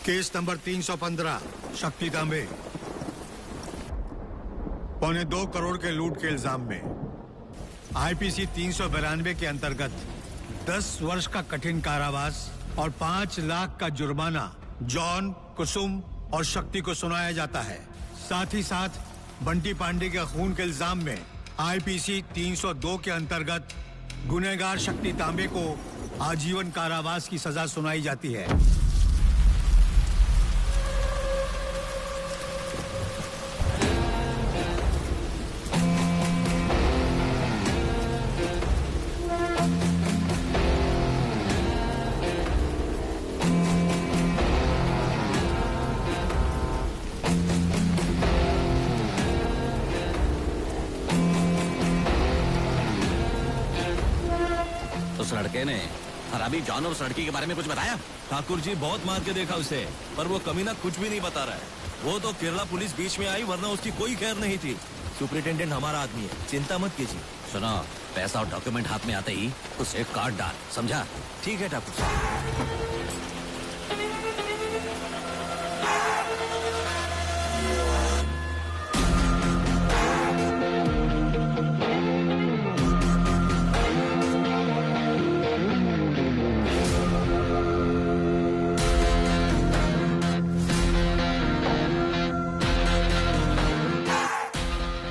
Case number 315 शक्ति तांबे 2.25 करोड़ के लूट के इल्जाम में आईपीसी 392 के अंतर्गत 10 वर्ष का कठिन कारावास और 5 लाख का जुर्माना जॉन, कुसुम और शक्ति को सुनाया जाता है। साथ ही साथ बंटी पांडे के खून के इल्जाम में आईपीसी 302 के अंतर्गत गुनहगार शक्ति तांबे को आजीवन कारावास की सजा सुनाई जाती है। उस लड़के ने हरामी जॉन और लड़की के बारे में कुछ बताया? ठाकुर जी बहुत मार के देखा उसे, पर वो कमीना कुछ भी नहीं बता रहा है। वो तो केरला पुलिस बीच में आई, वरना उसकी कोई खैर नहीं थी। सुपरिटेंडेंट हमारा आदमी है, चिंता मत कीजिए। सुनो, पैसा और डॉक्यूमेंट हाथ में आते ही उसे काट डाल, समझा? ठीक है ठाकुर साहब।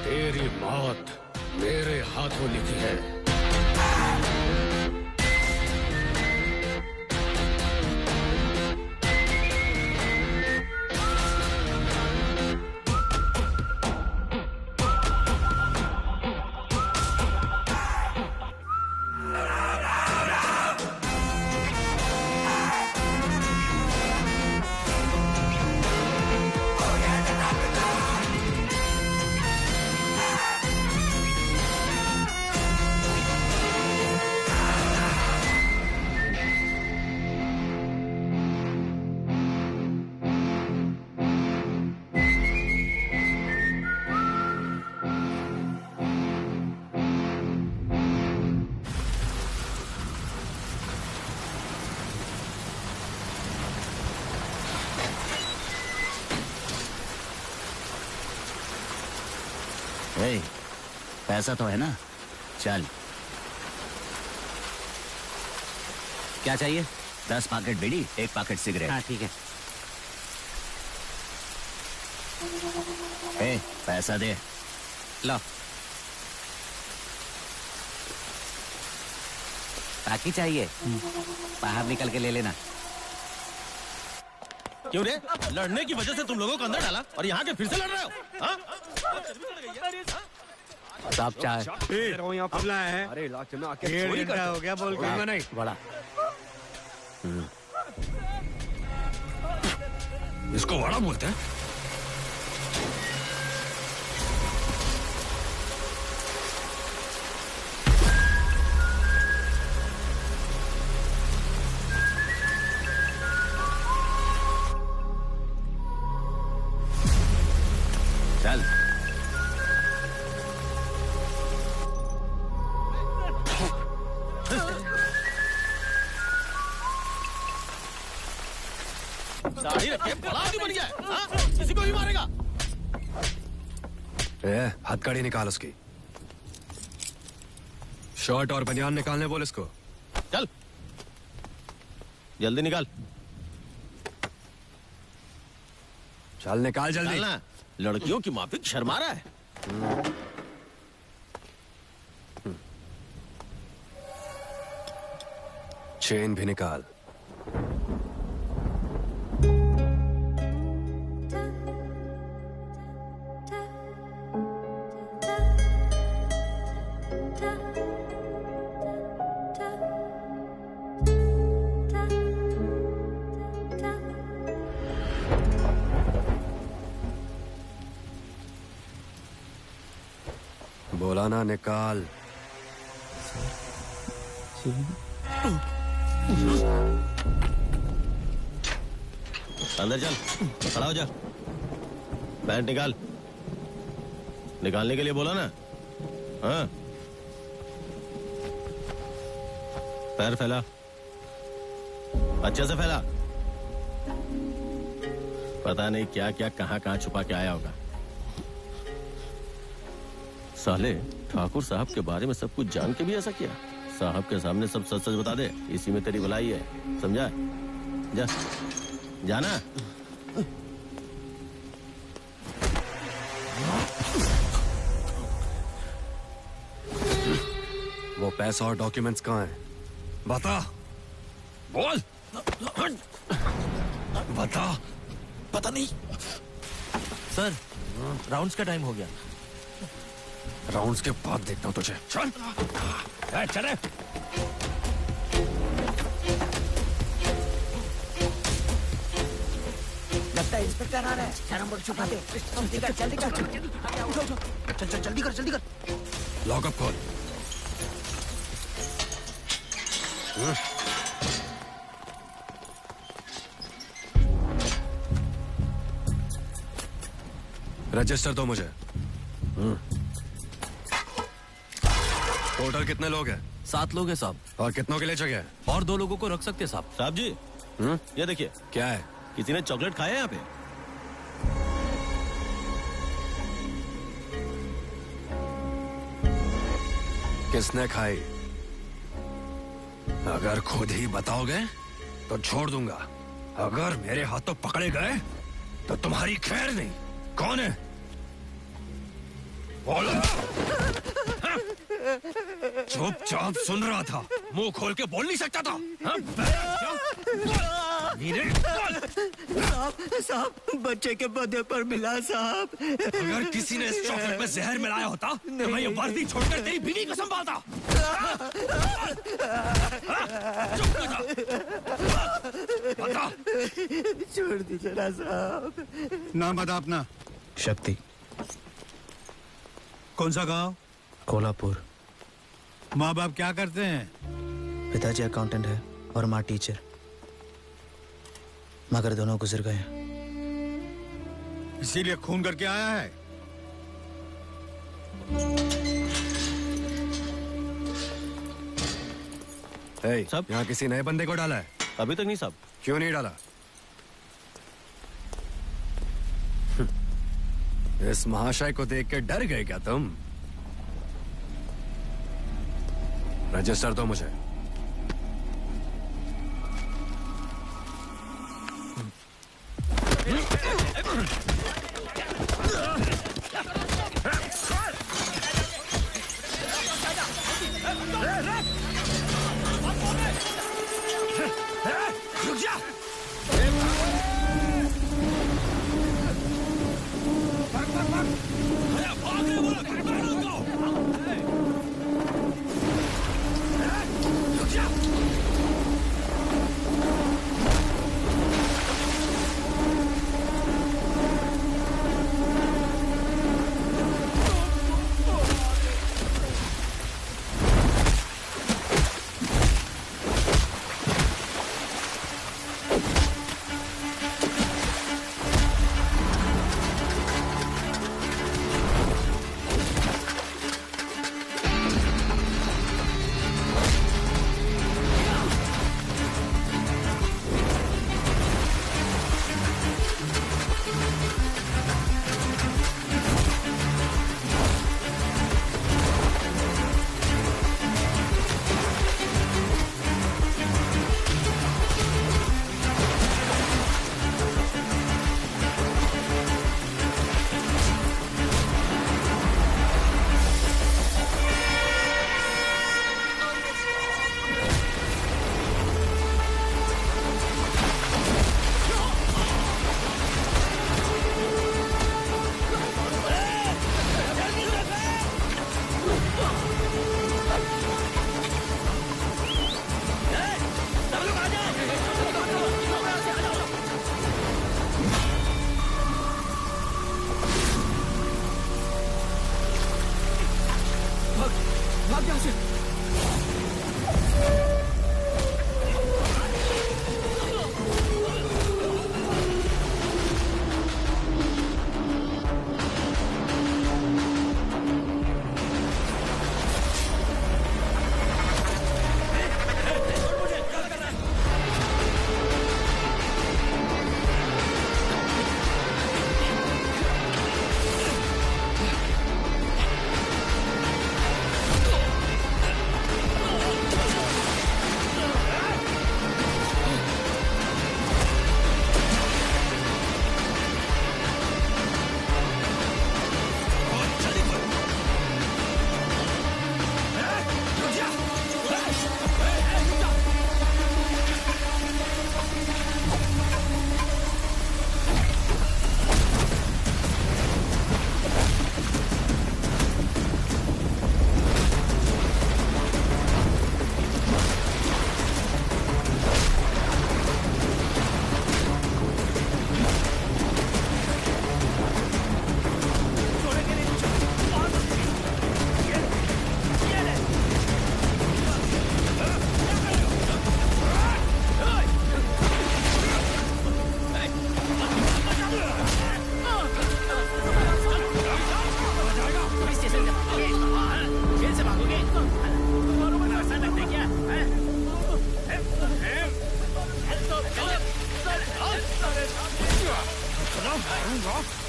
तेरी मौत मेरे हाथों लिखी है। ए, पैसा तो है ना? चल। क्या चाहिए? 10 पैकेट बीड़ी, 1 पैकेट सिगरेट। हाँ ठीक है। ए, पैसा दे। लो। बाकी चाहिए? बाहर निकल के ले लेना। क्यों रे? लड़ने की वजह से तुम लोगों को अंदर डाला और यहाँ के फिर से लड़ रहे हो? हाँ? साहब चाय। हमला है। अरे इलाके में आके 1.5 घंटा हो गया, बोल के नहीं। बड़ा इसको बड़ा बोलते हैं। चल। दाढ़ी रख के बड़ा आदमी बन गया है, हाँ? किसी को भी मारेगा। हथकड़ी निकाल उसकी। शर्ट और बनियान निकालने बोल इसको। चल, जल्दी निकाल। चल निकाल जल्दी। निकालना। लड़कियों की माफिक शर्मा रहा है। चेन भी निकाल। बोला ना निकाल। अंदर चल, खड़ा हो जा। पैंट निकाल। निकालने के लिए बोला ना? हाँ। पैर फैला, अच्छे से फैला। पता नहीं क्या क्या कहाँ कहाँ छुपा के आया होगा। साले ठाकुर साहब के बारे में सब कुछ जान के भी ऐसा किया। साहब के सामने सब सच सच बता दे, इसी में तेरी भलाई है, समझा? जा जाना। वो पैसा और डॉक्यूमेंट्स कहाँ हैं? बता, बोल, बता। पता नहीं सर, राउंड्स का टाइम हो गया। राउंड्स के बाद देखता हूँ तुझे। चल, चले। लगता है इंस्पेक्टर आ रहा है। क्या नंबर छुपा दे। जल्दी कर, जल्दी कर। उठो, उठो। चल चल जल्दी कर, जल्दी कर। लॉकअप खोल। रजिस्टर दो मुझे। टोटल कितने लोग हैं? 7 लोग हैं साहब, और कितनों के लिए जगह है? और 2 लोगों को रख सकते हैं साहब। साहब जी, ये देखिए, क्या है? किसी ने चॉकलेट खाया है यहाँ पे? किसने खाई? अगर खुद ही बताओगे तो छोड़ दूंगा, अगर मेरे हाथों पकड़े गए तो तुम्हारी खैर नहीं। कौन है? बोलो। चुपचाप सुन रहा था, मुंह खोल के बोल नहीं सकता था। साहब, बच्चे के बर्थडे पर मिला साहब। अगर किसी ने इस चॉकलेट में जहर मिलाया होता तो मैं ये वर्दी छोड़कर तेरी बीवी को संभालता। चुप हो जा। बता। छोड़ दीजिए ना साहब। नाम बता अपना। शक्ति। कौन सा गांव? कोल्हापुर। माँ बाप क्या करते हैं? पिताजी अकाउंटेंट है और माँ टीचर, मगर दोनों गुजर गए हैं। इसीलिए खून करके आया है। साहब? यहाँ किसी नए बंदे को डाला है? अभी तक नहीं साहब। क्यों नहीं डाला? इस महाशय को देख के डर गए क्या तुम? रजिस्टर दो मुझे। रुक जा।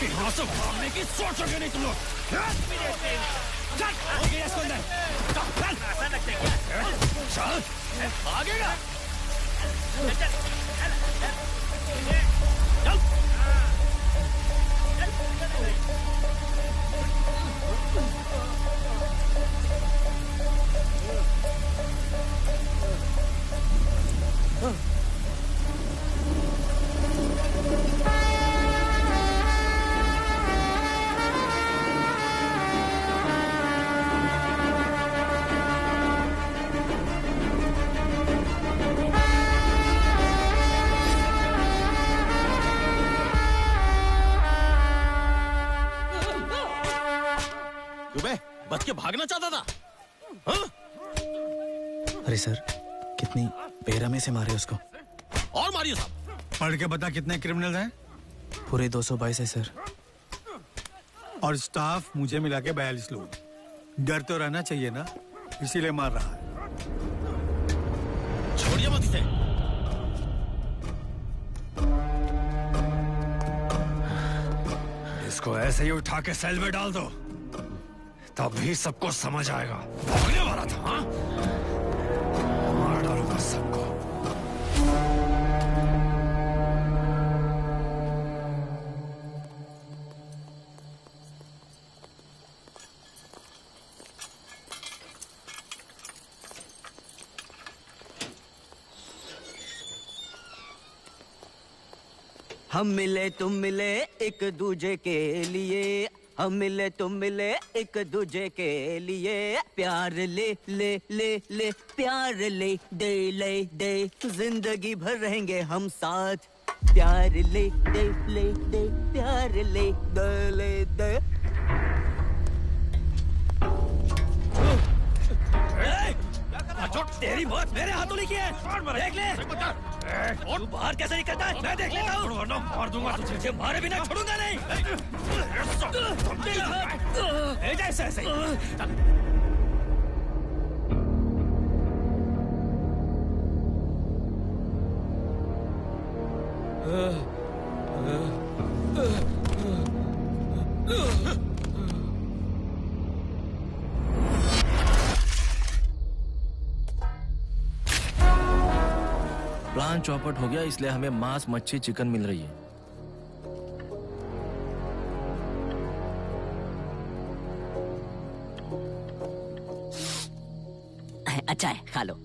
यहाँ से भागने की सोचोगे नहीं तुम लोग। चल, आगे इसको अंदर। चल, भागेगा। बच के भागना चाहता था। हाँ? अरे सर, कितनी बेरहमी से मारे उसको। और मारिए साहब। पढ़ के बता कितने क्रिमिनल हैं? पूरे 222 है सर। और स्टाफ मुझे मिला के 42 लोग। डर तो रहना चाहिए ना, इसीलिए मार रहा है। छोड़िए मत इसे। इसको ऐसे ही उठा के सेल में डाल दो, तभी सबको समझ आएगा। भागने वाला था, हाँ? मार डालूंगा सबको। हम मिले तुम मिले एक दूजे के लिए, हम मिले तुम मिले एक दूजे के लिए, प्यार ले ले ले ले प्यार ले दे, जिंदगी भर रहेंगे हम साथ, प्यार ले दे प्यार ले दे। तेरी मौत मेरे हाथों लिखी है। देख ले। तू बाहर कैसे निकलता है? मैं देख लेता हूँ। मार दूंगा तुझे, मारे बिना छोड़ूंगा नहीं। ऐसे ऐसे। प्लान चौपट हो गया, इसलिए हमें मांस मच्छी चिकन मिल रही है। अच्छा है, खा लो।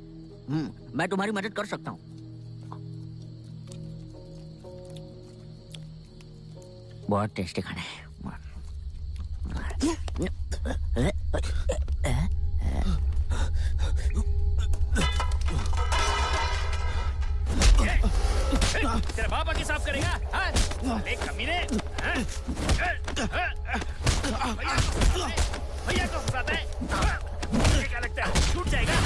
मैं तुम्हारी मदद कर सकता हूँ। बहुत टेस्टी खाना है। तेरा बाप आके साफ करेगा? एक कमीने। भैया को फंसाता है। क्या लगता है छूट जाएगा?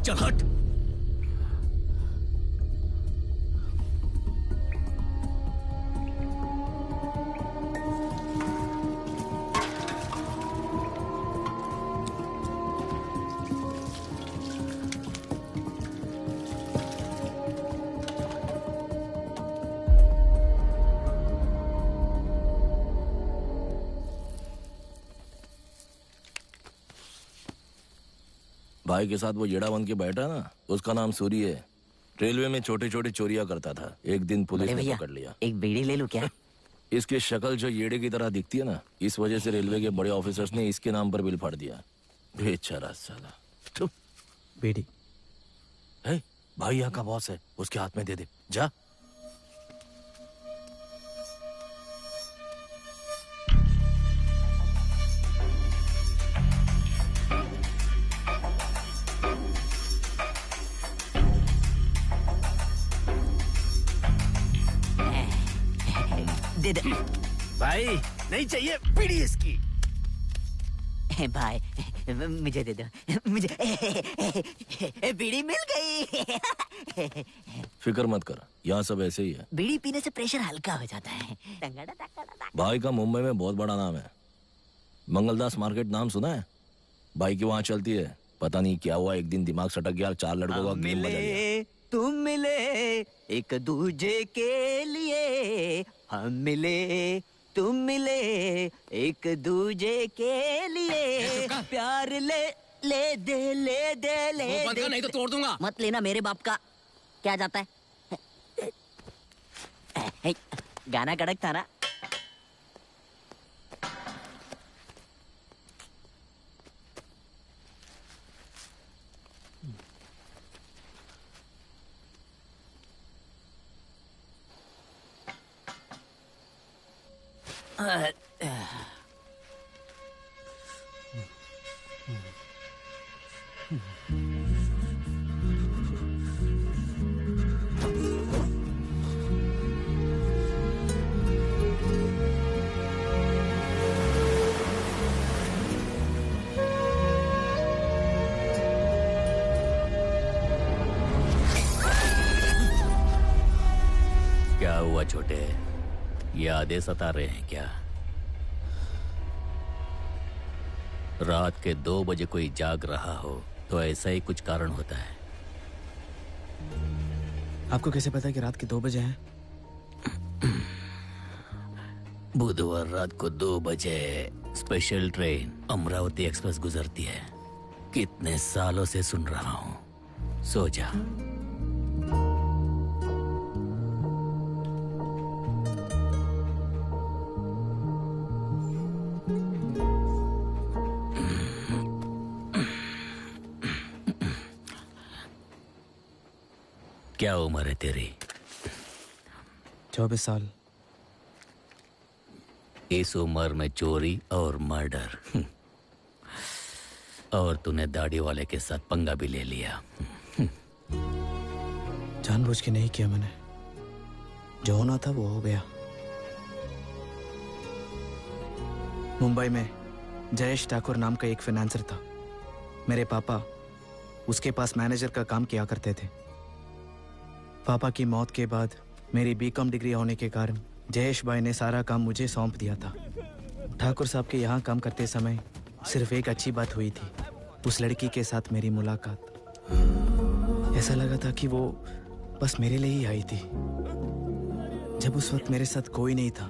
चल हट। भाई के साथ वो येड़ा बन के बैठा ना, उसका नाम सूरी है। रेलवे में छोटे छोटे चोरियां करता था। एक दिन पुलिस ने पकड़ लिया। एक बीड़ी ले लूं क्या? इसकी शक्ल जो येड़े की तरह दिखती है ना, इस वजह से रेलवे के बड़े ऑफिसर्स ने इसके नाम पर बिल फाड़ दिया। बेचारा साला। बीड़ी। भाई यहाँ का बॉस है, उसके हाथ में दे दे। जा। दे दे। भाई नहीं चाहिए बीड़ी इसकी। भाई मुझे दे दो, मुझे बीड़ी मिल गई। फिक्र मत कर, यहाँ सब ऐसे ही है। बीड़ी पीने से प्रेशर हल्का हो जाता है। भाई का मुंबई में बहुत बड़ा नाम है। मंगलदास मार्केट नाम सुना है? भाई की वहाँ चलती है, पता नहीं क्या हुआ, एक दिन दिमाग सटक गया, 4 लड़कों का गेम बजा दिया। तुम मिले एक दूजे के लिए, हम मिले तुम मिले एक दूजे के लिए, प्यार ले ले दे ले दे ले दे, नहीं तो तोड़ दूंगा। मत लेना मेरे बाप का। क्या जाता है? गाना कड़क था ना। क्या हुआ छोटे, यादें सता रहे हैं क्या? रात के 2 बजे कोई जाग रहा हो तो ऐसा ही कुछ कारण होता है। आपको कैसे पता कि रात के 2 बजे हैं? बुधवार रात को 2 बजे स्पेशल ट्रेन अमरावती एक्सप्रेस गुजरती है। कितने सालों से सुन रहा हूं, सो जा। क्या उम्र है तेरी? 24 साल। इस उम्र में चोरी और मर्डर, और तूने दाढ़ी वाले के साथ पंगा भी ले लिया। जानबूझ के नहीं किया मैंने, जो होना था वो हो गया। मुंबई में जयेश ठाकुर नाम का एक फाइनेंसर था। मेरे पापा उसके पास मैनेजर का काम किया करते थे। पापा की मौत के बाद मेरी बीकॉम डिग्री होने के कारण जयेश भाई ने सारा काम मुझे सौंप दिया था। ठाकुर साहब के यहाँ काम करते समय सिर्फ एक अच्छी बात हुई थी, उस लड़की के साथ मेरी मुलाकात। ऐसा लगा था कि वो बस मेरे लिए ही आई थी। जब उस वक्त मेरे साथ कोई नहीं था,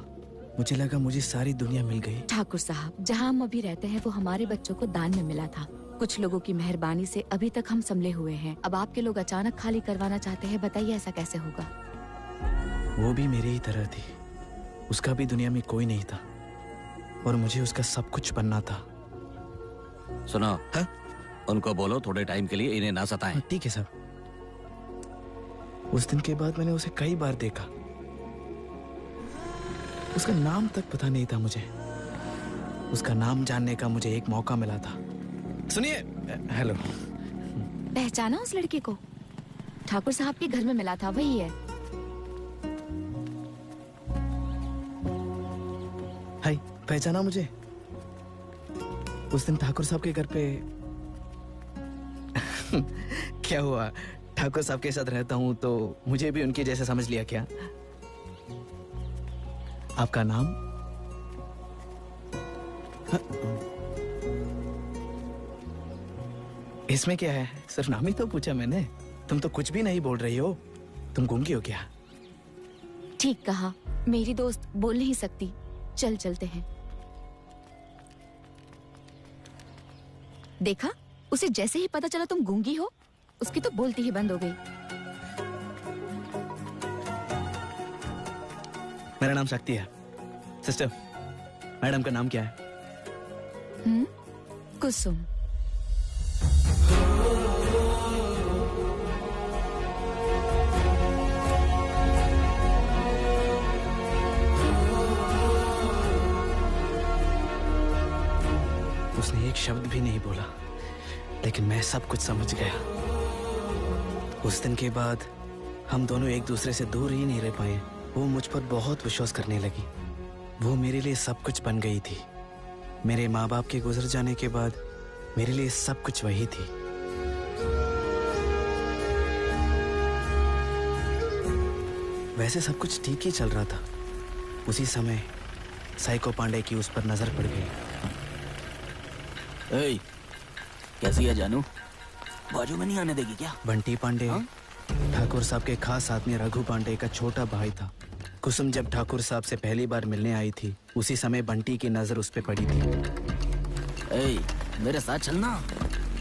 मुझे लगा मुझे सारी दुनिया मिल गई। ठाकुर साहब, जहाँ हम अभी रहते हैं वो हमारे बच्चों को दान में मिला था। कुछ लोगों की मेहरबानी से अभी तक हम संभले हुए हैं। अब आपके लोग अचानक खाली करवाना चाहते हैं, बताइए ऐसा कैसे होगा? वो भी मेरी ही तरह थी, उसका भी दुनिया में कोई नहीं था और मुझे उसका सब कुछ बनना था। सुनो, हाँ? उनको बोलो थोड़े टाइम के लिए इन्हें ना सताएं। ठीक है साहब। उस दिन के बाद मैंने उसे कई बार देखा। उसका नाम तक पता नहीं था मुझे। उसका नाम जानने का मुझे एक मौका मिला था। सुनिए, हेलो। पहचाना उस लड़की को? ठाकुर साहब के घर में मिला था, वही है। हाय, पहचाना मुझे? उस दिन ठाकुर साहब के घर पे क्या हुआ? ठाकुर साहब के साथ रहता हूं तो मुझे भी उनके जैसे समझ लिया क्या? आपका नाम? इसमें क्या है? सिर्फ नाम ही तो पूछा मैंने। तुम तो कुछ भी नहीं बोल रही हो। तुम गूंगी हो क्या? ठीक कहा, मेरी दोस्त बोल नहीं सकती। चल चलते हैं। देखा, उसे जैसे ही पता चला तुम गूंगी हो, उसकी तो बोलती ही बंद हो गई। मेरा नाम शक्ति है। सिस्टर, मैडम का नाम क्या है? कुसुम। उसने एक शब्द भी नहीं बोला, लेकिन मैं सब कुछ समझ गया। उस दिन के बाद हम दोनों एक दूसरे से दूर ही नहीं रह पाए। वो मुझ पर बहुत विश्वास करने लगी। वो मेरे लिए सब कुछ बन गई थी। मेरे माँ बाप के गुजर जाने के बाद मेरे लिए सब कुछ वही थी। वैसे सब कुछ ठीक ही चल रहा था। उसी समय साइको पांडे की उस पर नजर पड़ गई। कैसी है जानू? बाजू में नहीं आने देगी क्या? बंटी पांडे ठाकुर साहब के खास आदमी रघु पांडे का छोटा भाई था। कुसुम जब ठाकुर साहब से पहली बार मिलने आई थी, उसी समय बंटी की नजर उस पे पड़ी थी। ए, मेरे साथ चलना।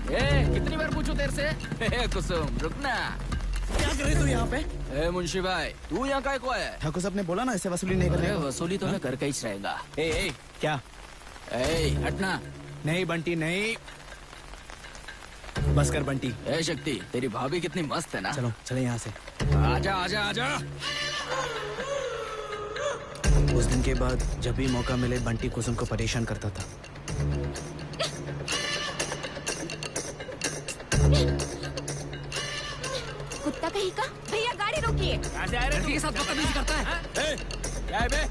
कितनी बार पूछूं तेरे से? कुसुम रुकना। क्या कर रहे तू यहाँ पे? ए मुंशी भाई, तू यहाँ काय को है? ठाकुर साहब ने बोला ना इसे वसूली नहीं करने। वसूली तो मैं करके ही रहेगा। ए, क्या? ए, हटना। नहीं बंटी नहीं, बस कर बंटी। ए शक्ति, तेरी भाभी कितनी मस्त है ना। चलो चले यहाँ से। आजा आजा आजा। उस दिन के बाद जब भी मौका मिले बंटी कुसुम को परेशान करता था। कुत्ता कहीं का? भैया गाड़ी रोकिए। लड़की के साथ बदतमीजी करता है? क्या है बे?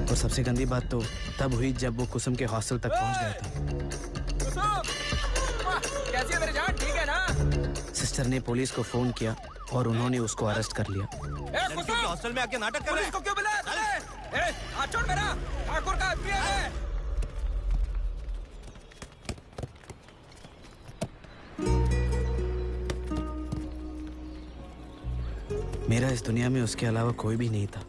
और सबसे गंदी बात तो तब हुई जब वो कुसुम के हॉस्टल तक पहुंच गया था। कैसी है मेरी जान? ठीक है ना? सिस्टर ने पुलिस को फोन किया और उन्होंने उसको अरेस्ट कर लिया। हॉस्टल में आके नाटक कर रहे हैं। पुलिस को क्यों बुलाया? हाथ छोड़ मेरा। ठाकुर का आदमी है। मेरा इस दुनिया में उसके अलावा कोई भी नहीं था।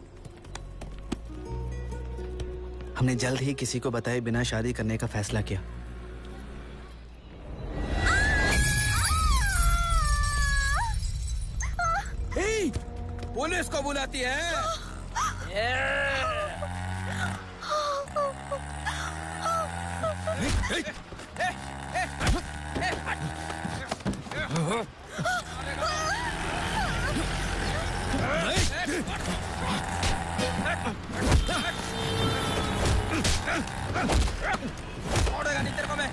हमने जल्द ही किसी को बताए बिना शादी करने का फैसला किया। पुलिस को बुलाती है। छोड़ेगा नहीं तेरे को मैं।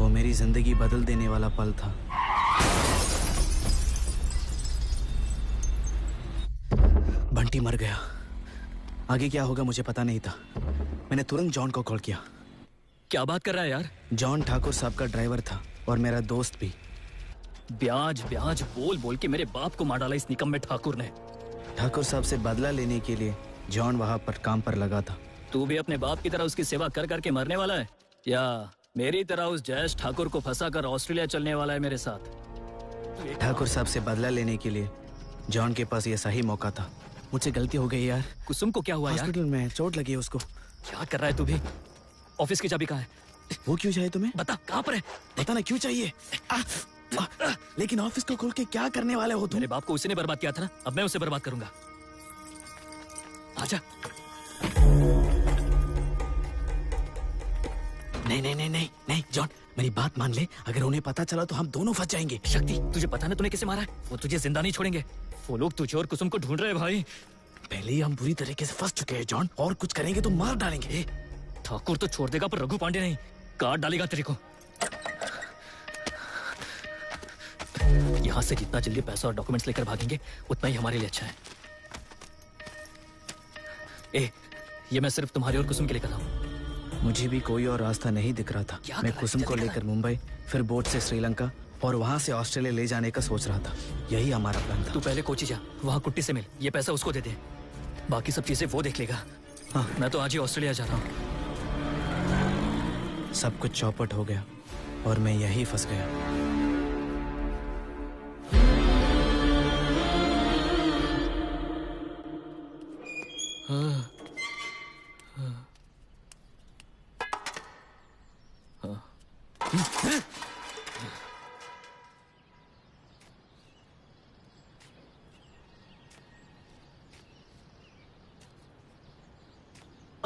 मेरी जिंदगी बदल देने वाला पल था। बंटी मर गया। आगे क्या होगा मुझे पता नहीं था। मैंने तुरंत जॉन को कॉल किया। क्या बात कर रहा है यार? जॉन ठाकुर साहब का ड्राइवर था और मेरा दोस्त भी। ब्याज ब्याज बोल बोल के मेरे बाप को मार डाला इस निकम्मे ठाकुर ने। ठाकुर साहब से बदला लेने के लिए जॉन वहां पर काम पर लगा था। तू भी अपने बाप की तरह उसकी सेवा कर करके मरने वाला है, या मेरी तरह उस जयेश ठाकुर को फंसा कर ऑस्ट्रेलिया चलने वाला है मेरे साथ? ठाकुर साहब से बदला लेने के लिए जॉन के पास ये सही मौका था। मुझसे गलती हो गई यार। कुसुम को क्या हुआ यार? हॉस्पिटल में चोट लगी है उसको। क्या कर रहा है तू भी? ऑफिस की चाबी कहाँ है? वो क्यों चाहिए तुम्हें? बता कहाँ पर है? पता ना क्यों चाहिए। लेकिन ऑफिस को खोल के क्या करने वाले हो तुम? मेरे बाप को उसी ने बर्बाद किया था ना, अब मैं उसे बर्बाद करूंगा। आजा। नहीं नहीं नहीं नहीं नहीं जॉन, मेरी बात मान ले। अगर उन्हें पता चला तो हम दोनों फंस जाएंगे। शक्ति, तुझे पता ना तूने किसे मारा है? वो तुझे जिंदा नहीं छोड़ेंगे। वो लोग तुझे और कुसुम को ढूंढ रहे हैं भाई। पहले ही हम बुरी तरीके से फंस चुके हैं जॉन, और कुछ करेंगे तो मार डालेंगे। ठाकुर तो छोड़ देगा पर रघु पांडे नहीं, काट डालेगा तेरे को। यहाँ से जितना जल्दी पैसा और डॉक्यूमेंट्स लेकर भागेंगे उतना ही हमारे लिए अच्छा है। ये मैं सिर्फ तुम्हारी और कुसुम के लिए कर रहा हूँ। मुझे भी कोई और रास्ता नहीं दिख रहा था। मैं कुसुम को लेकर मुंबई, फिर बोट से श्रीलंका और वहाँ से ऑस्ट्रेलिया ले जाने का सोच रहा था। यही हमारा प्लान था। तू पहले कोची जा, वहाँ कुट्टी से मिल, ये पैसा उसको दे दे, बाकी सब चीजें वो देख लेगा। हाँ, मैं तो आज ही ऑस्ट्रेलिया जा रहा हूँ। सब कुछ चौपट हो गया और मैं यही फंस गया।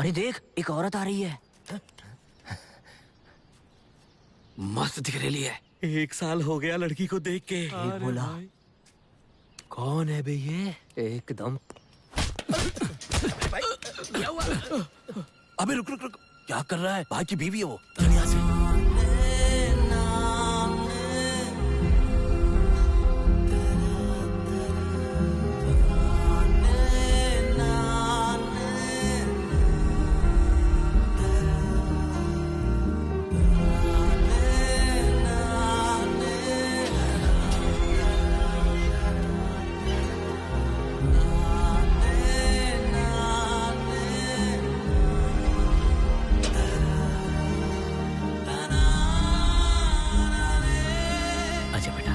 अरे देख, एक औरत आ रही है। मस्त दिख रही है। 1 साल हो गया लड़की को देख के। एक बोला, कौन है बे ये? एकदम अबे रुक रुक रुक, क्या कर रहा है? भाई की बीवी है वो। चल यहाँ से। आजा बेटा।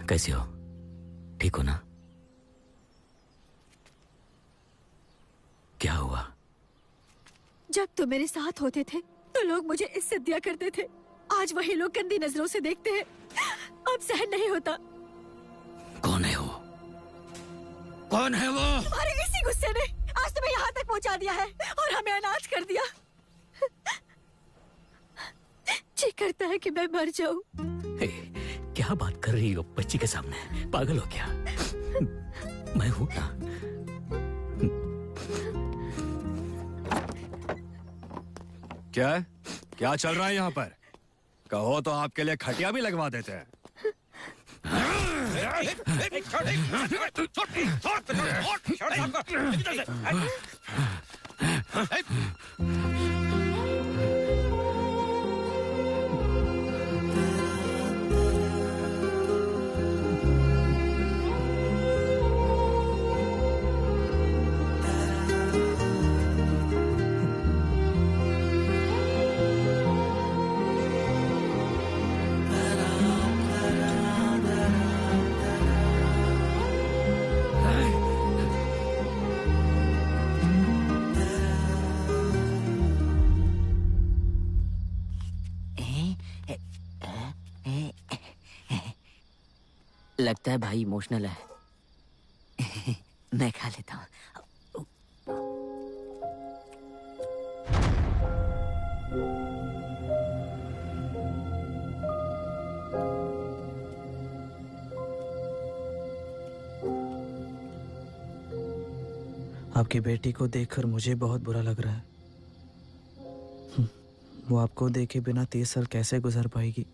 कैसे हो? ठीक हो ना? क्या हुआ? जब तुम मेरे साथ होते थे तो लोग मुझे इज्जत दिया करते थे। आज वही लोग गंदी नजरों से देखते हैं। अब सहन नहीं होता। कौन है वो? कौन है वो? तुम्हारे इसी गुस्से ने आज तुम्हें यहाँ तक पहुँचा दिया है और हमें अनाथ कर दिया। जी करता है कि मैं मर जाऊं। हे, क्या बात कर रही हो बच्ची के सामने? पागल हो क्या? मैं हूं ना। क्या है? क्या चल रहा है यहाँ पर? कहो तो आपके लिए खटिया भी लगवा देते हैं। लगता है भाई इमोशनल है। मैं खा लेता हूँ। आपकी बेटी को देखकर मुझे बहुत बुरा लग रहा है। वो आपको देखे बिना 30 साल कैसे गुजर पाएगी?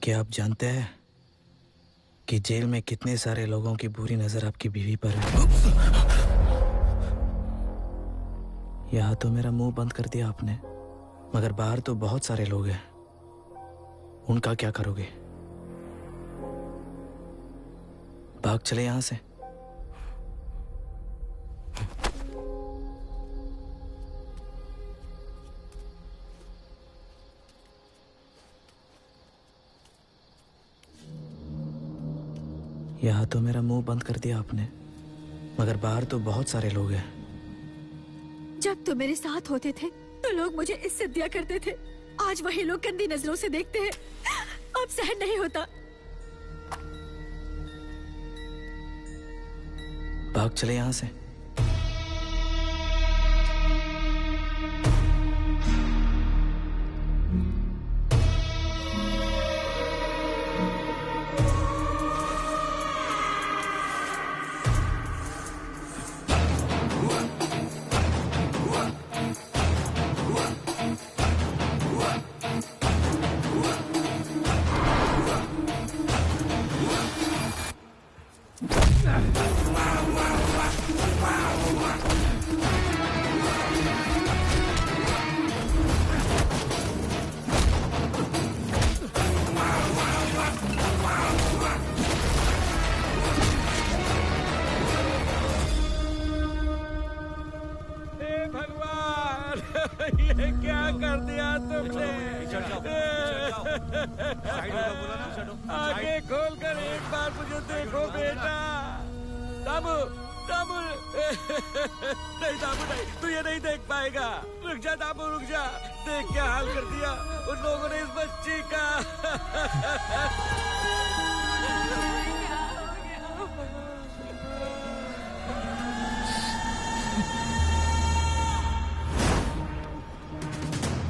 क्या आप जानते हैं कि जेल में कितने सारे लोगों की बुरी नजर आपकी बीवी पर है? यहाँ तो मेरा मुंह बंद कर दिया आपने, मगर बाहर तो बहुत सारे लोग हैं। उनका क्या करोगे? भाग चले यहां से। यहाँ तो मेरा मुंह बंद कर दिया आपने, मगर बाहर तो बहुत सारे लोग हैं। जब तुम मेरे साथ होते थे तो लोग मुझे इज्जत दिया करते थे। आज वही लोग गंदी नजरों से देखते हैं। अब सहन नहीं होता। भाग चले यहाँ से। ये क्या कर दिया तुमने? आगे खोल कर एक बार मुझे देखो बेटा। दामू, दामू, नहीं दामू नहीं, तू ये नहीं देख पाएगा। रुक जा दामू, रुक जा। देख क्या हाल कर दिया उन लोगों ने इस बच्ची का।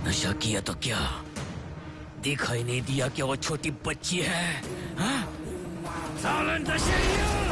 नशा किया तो क्या दिखाई नहीं दिया कि वो छोटी बच्ची है? हाँ? सालन नशेड़ियों!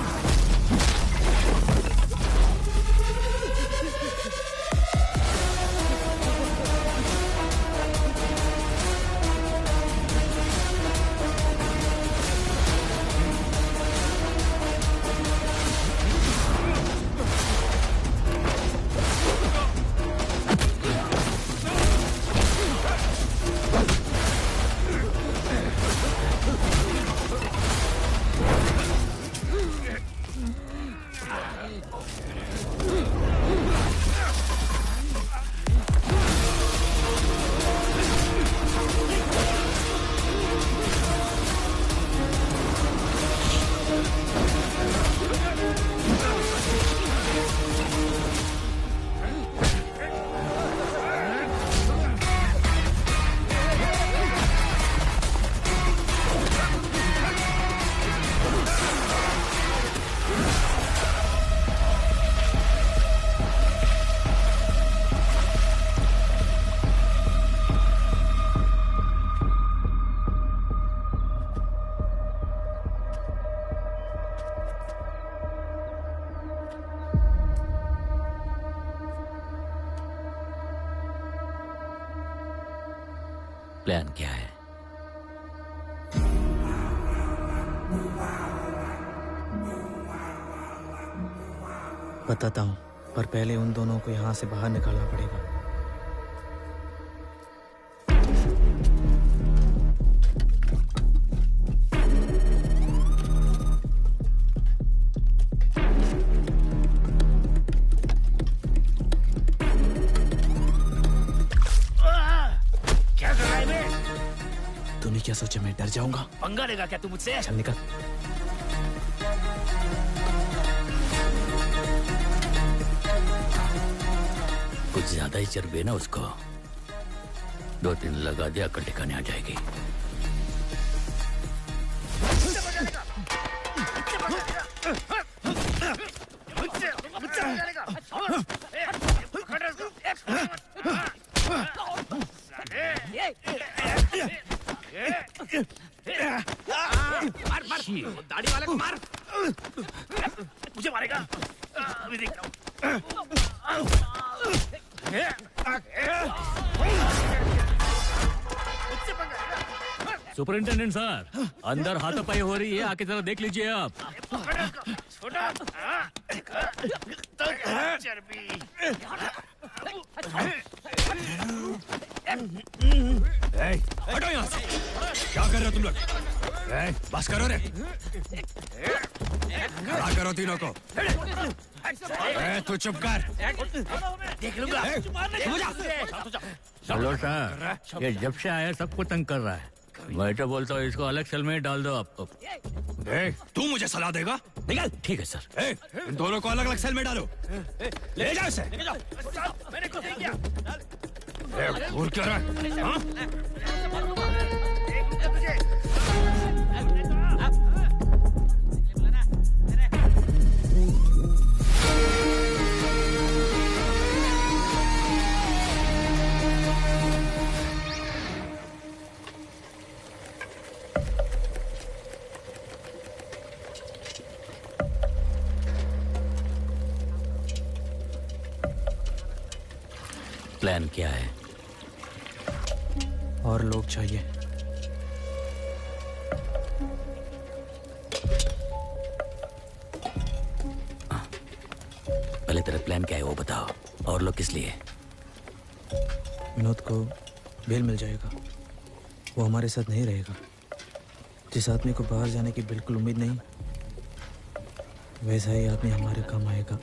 प्लान क्या है? बताता हूँ, पर पहले उन दोनों को यहाँ से बाहर निकालना पड़ेगा। तूने क्या सोचा मैं डर जाऊंगा? पंगा लेगा क्या तू मुझसे? चल निकल। कुछ ज्यादा ही चर्बी ना उसको। 2-3 लगा दिया, अकल ठिकाने आ जाएगी। मार मार, दाढ़ी वाले को मार। मुझे मारेगा, अभी देख रहा हूँ। सुपरिंटेंडेंट सर, अंदर हाथापाई हो रही है, आके जरा देख लीजिए आप। छोटा चर्बी। हटो यहाँ से। क्या कर रहे हो तुम लोग? बस करो रे। खड़ा करो तीनों को। तू चुप कर। देख लूंगा। चलो सर, ये जब से आया सबको तंग कर रहा है। मैं तो बोलता हूँ इसको अलग सेल में डाल दो आपको। तू मुझे सलाह देगा? निकल। ठीक है सर। इन दोनों को अलग अलग सेल में डालो। ले जाओ इसे। मैंने कुछ नहीं किया। घूर क्यों रहा है? हाँ? प्लान क्या है? और लोग चाहिए। पहले तेरा प्लान क्या है वो बताओ, और लोग किस लिए? विनोद को बेल मिल जाएगा, वो हमारे साथ नहीं रहेगा। जिस आदमी को बाहर जाने की बिल्कुल उम्मीद नहीं, वैसा ही आदमी हमारे काम आएगा।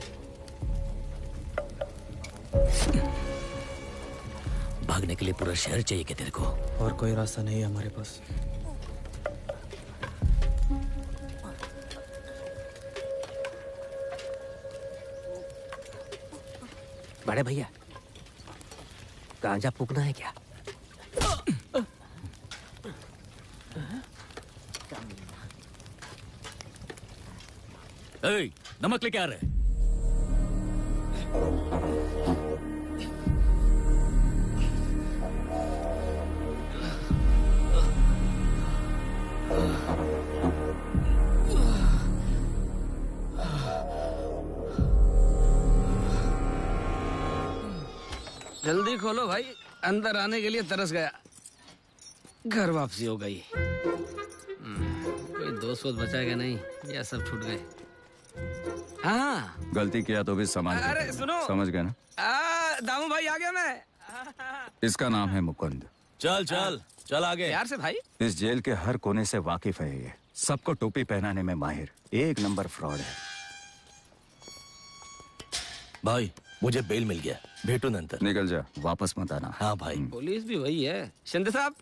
भागने के लिए पूरा शहर चाहिए क्या तेरे को? और कोई रास्ता नहीं है हमारे पास। बड़े भैया, गांजा फूकना है क्या? ए, नमक लेके आ रहे? जल्दी खोलो भाई, अंदर आने के लिए तरस गया। घर वापसी हो गई। कोई दोस्त वोस्त बचाएगा नहीं, या सब छूट गए। हाँ गलती किया तो भी समझ गए। अरे सुनो, समझ गए ना? दामू भाई आ गया मैं। इसका नाम है मुकुंद। चल चल चल आगे। यार से भाई, इस जेल के हर कोने से वाकिफ है ये। सबको टोपी पहनाने में माहिर, एक नंबर फ्रॉड है। भाई मुझे बेल मिल गया, भेटू नंतर। निकल जा, वापस मत आना। हाँ भाई। पुलिस भी वही है। शिंदे साहब।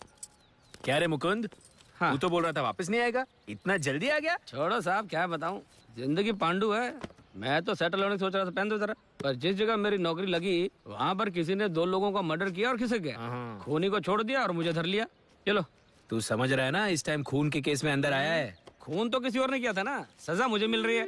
क्या रे मुकुंद, हाँ। तू तो बोल रहा था वापस नहीं आएगा, इतना जल्दी आ गया? छोड़ो साहब, क्या बताऊं, जिंदगी पांडु है। मैं तो सेटल होने की सोच रहा था, पहन दो जरा। पर जिस जगह मेरी नौकरी लगी वहाँ पर किसी ने 2 लोगों का मर्डर किया और खिसक गया। खूनी को छोड़ दिया और मुझे धर लिया। चलो। तू समझ रहा है ना, इस टाइम खून के केस में अंदर आया है। खून तो किसी और ने किया था ना, सजा मुझे मिल रही है।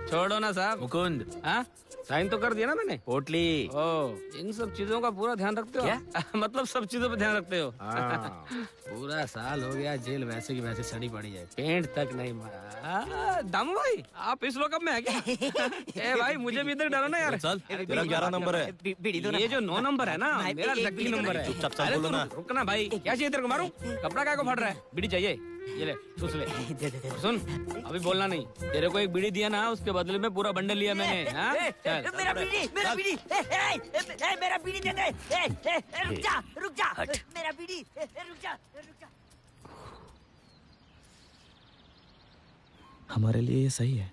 छोड़ो ना साहब। मुकुंद, हाँ, साइन तो कर दिया ना मैंने। पोटली। ओ, इन सब चीजों का पूरा ध्यान रखते हो क्या? मतलब सब चीजों पे ध्यान रखते हो। पूरा साल हो गया, जेल वैसे की वैसे सड़ी पड़ी है, पेंट तक नहीं मारा। दामू भाई, आप इस लोकअप में है क्या? ए भाई, मुझे भी इधर डालो ना यार। चल, तेरा 11 नंबर है। ये जो 9 नंबर है ना, मेरा लकी नंबर है। चुपचाप चल, बोलो ना। रुकना भाई, क्या चाहिए तेरे को? मारूं? कपड़ा क्या को फट रहा है? बीड़ी चाहिए? ये ले, चूस ले। सुन, अभी बोलना नहीं। तेरे को एक बीड़ी दिया ना, उसके बदले में पूरा बंडल लिया मैंने। हाँ? चल। मेरा बीड़ी, मेरा बीड़ी, मेरा बीड़ी दे दे। रुक जा, रुक जा। मेरा बीड़ी, रुक जा, रुक जा। हमारे लिए ये सही है।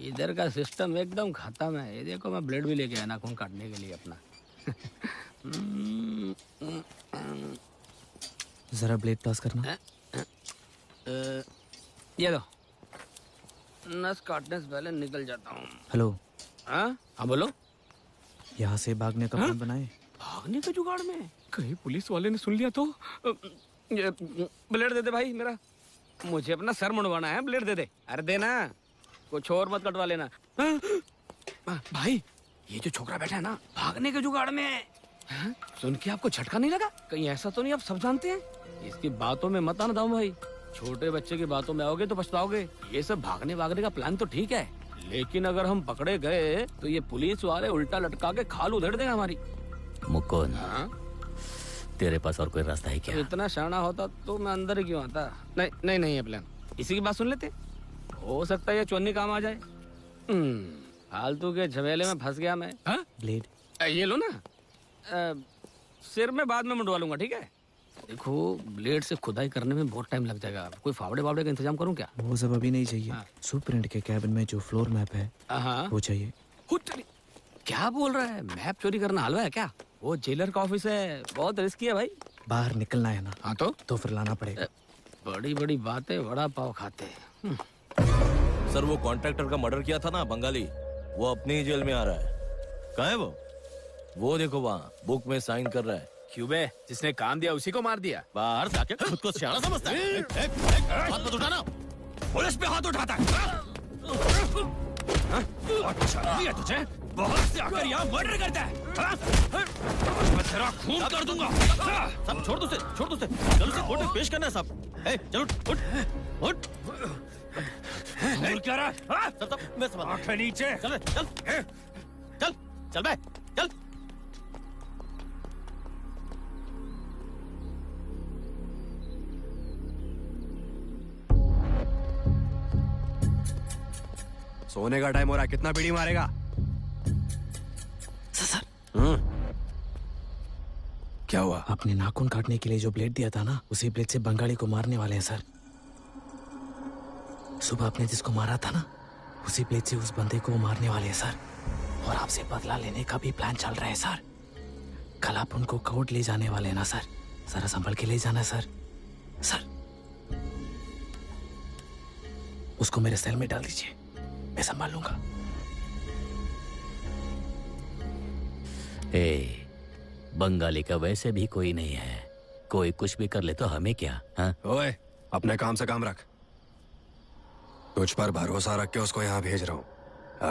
इधर का सिस्टम एकदम खत्म है। ये देखो, मैं ब्लेड भी लेके आया नाखून काटने के लिए अपना। जरा ब्लेड पास करना। ये दो। नस काटने से पहले निकल जाता हूँ। हेलो। हाँ बोलो। यहाँ से भागने का प्लान बनाए? भागने के जुगाड़ में कहीं पुलिस वाले ने सुन लिया तो? ये ब्लेड दे दे भाई मेरा, मुझे अपना सर मुंडवाना है। ब्लेड दे दे। अरे देना, कुछ और मत कटवा लेना। भाई, ये जो छोकरा बैठा है ना, भागने के जुगाड़ में है। सुन के आपको झटका नहीं लगा? कहीं ऐसा तो नहीं आप सब जानते हैं? इसकी बातों में मत आना दाऊ भाई, छोटे बच्चे की बातों में आओगे तो पछताओगे। ये सब भागने वागने का प्लान तो ठीक है, लेकिन अगर हम पकड़े गए तो ये पुलिस वाले उल्टा लटका के खाल उधेड़ देगा हमारी। मुकुंद, तेरे पास और कोई रास्ता है क्या? इतना शाना होता तो मैं अंदर ही क्यों आता? नहीं है प्लान। इसी की बात सुन लेते, हो सकता है ये चोन्नी काम आ जाए। फालतू के झमेले में फंस गया मैं। ब्लेड ये लो ना, सिर में बाद में मुंडवा लूंगा, ठीक है? देखो, ब्लेड से खुदाई करने में बहुत टाइम लग जाएगा। कोई फावड़े वावड़े का इंतजाम करूं क्या? वो सब अभी नहीं चाहिए। सुपरिटेंडेंट के कैबिन में जो फ्लोर मैप है वो चाहिए। क्या बोल रहा है? मैप चोरी करना हलवा है क्या? वो जेलर का ऑफिस है, बहुत रिस्की है भाई। बाहर निकलना है ना? हाँ तो फिर लाना पड़ेगा। बड़ी बड़ी बातें, वड़ा पाव खाते हैं। सर, वो कॉन्ट्रैक्टर का मर्डर किया था ना बंगाली, वो अपनी ही जेल में आ रहा है। कहाँ है वो देखो वहाँ बुक में साइन कर रहा है। क्यों बे, जिसने काम दिया उसी को मार दिया? बाहर जाके खुद को सियाना समझता है। हाथ मत उठाना, पुलिस पे हाथ उठाता है। अच्छा है तुझे, बाहर से आकर यहाँ मर्डर करता है। मैं तेरा खून कर दूंगा। सब छोड़ दो उसे, चल उसे कोर्ट में पेश करना है सब। चलो उठ। बोल क्या रहा है? सब मैं समझ। आंखें नीचे। चल बे, चल। सोने का टाइम हो रहा है, कितना बीड़ी मारेगा? सर क्या हुआ? आपने नाखून काटने के लिए जो ब्लेड दिया था ना, उसी ब्लेड से बंगाली को मारने वाले हैं सर। सुबह आपने जिसको मारा था ना, उसी प्लेट से उस बंदे को मारने वाले हैं सर। और आपसे बदला लेने का भी प्लान चल रहा है सर। कल आप उनको कोर्ट ले जाने वाले हैं ना सर? जरा संभल के ले जाना सर। सर उसको मेरे सेल में डाल दीजिए, मैं संभाल लूंगा। बंगाली का वैसे भी कोई नहीं है, कोई कुछ भी कर ले तो हमें क्या? हाँ? ओए, अपने काम से काम रख। तुझ पर भरोसा रख के उसको यहाँ भेज रहा हूँ।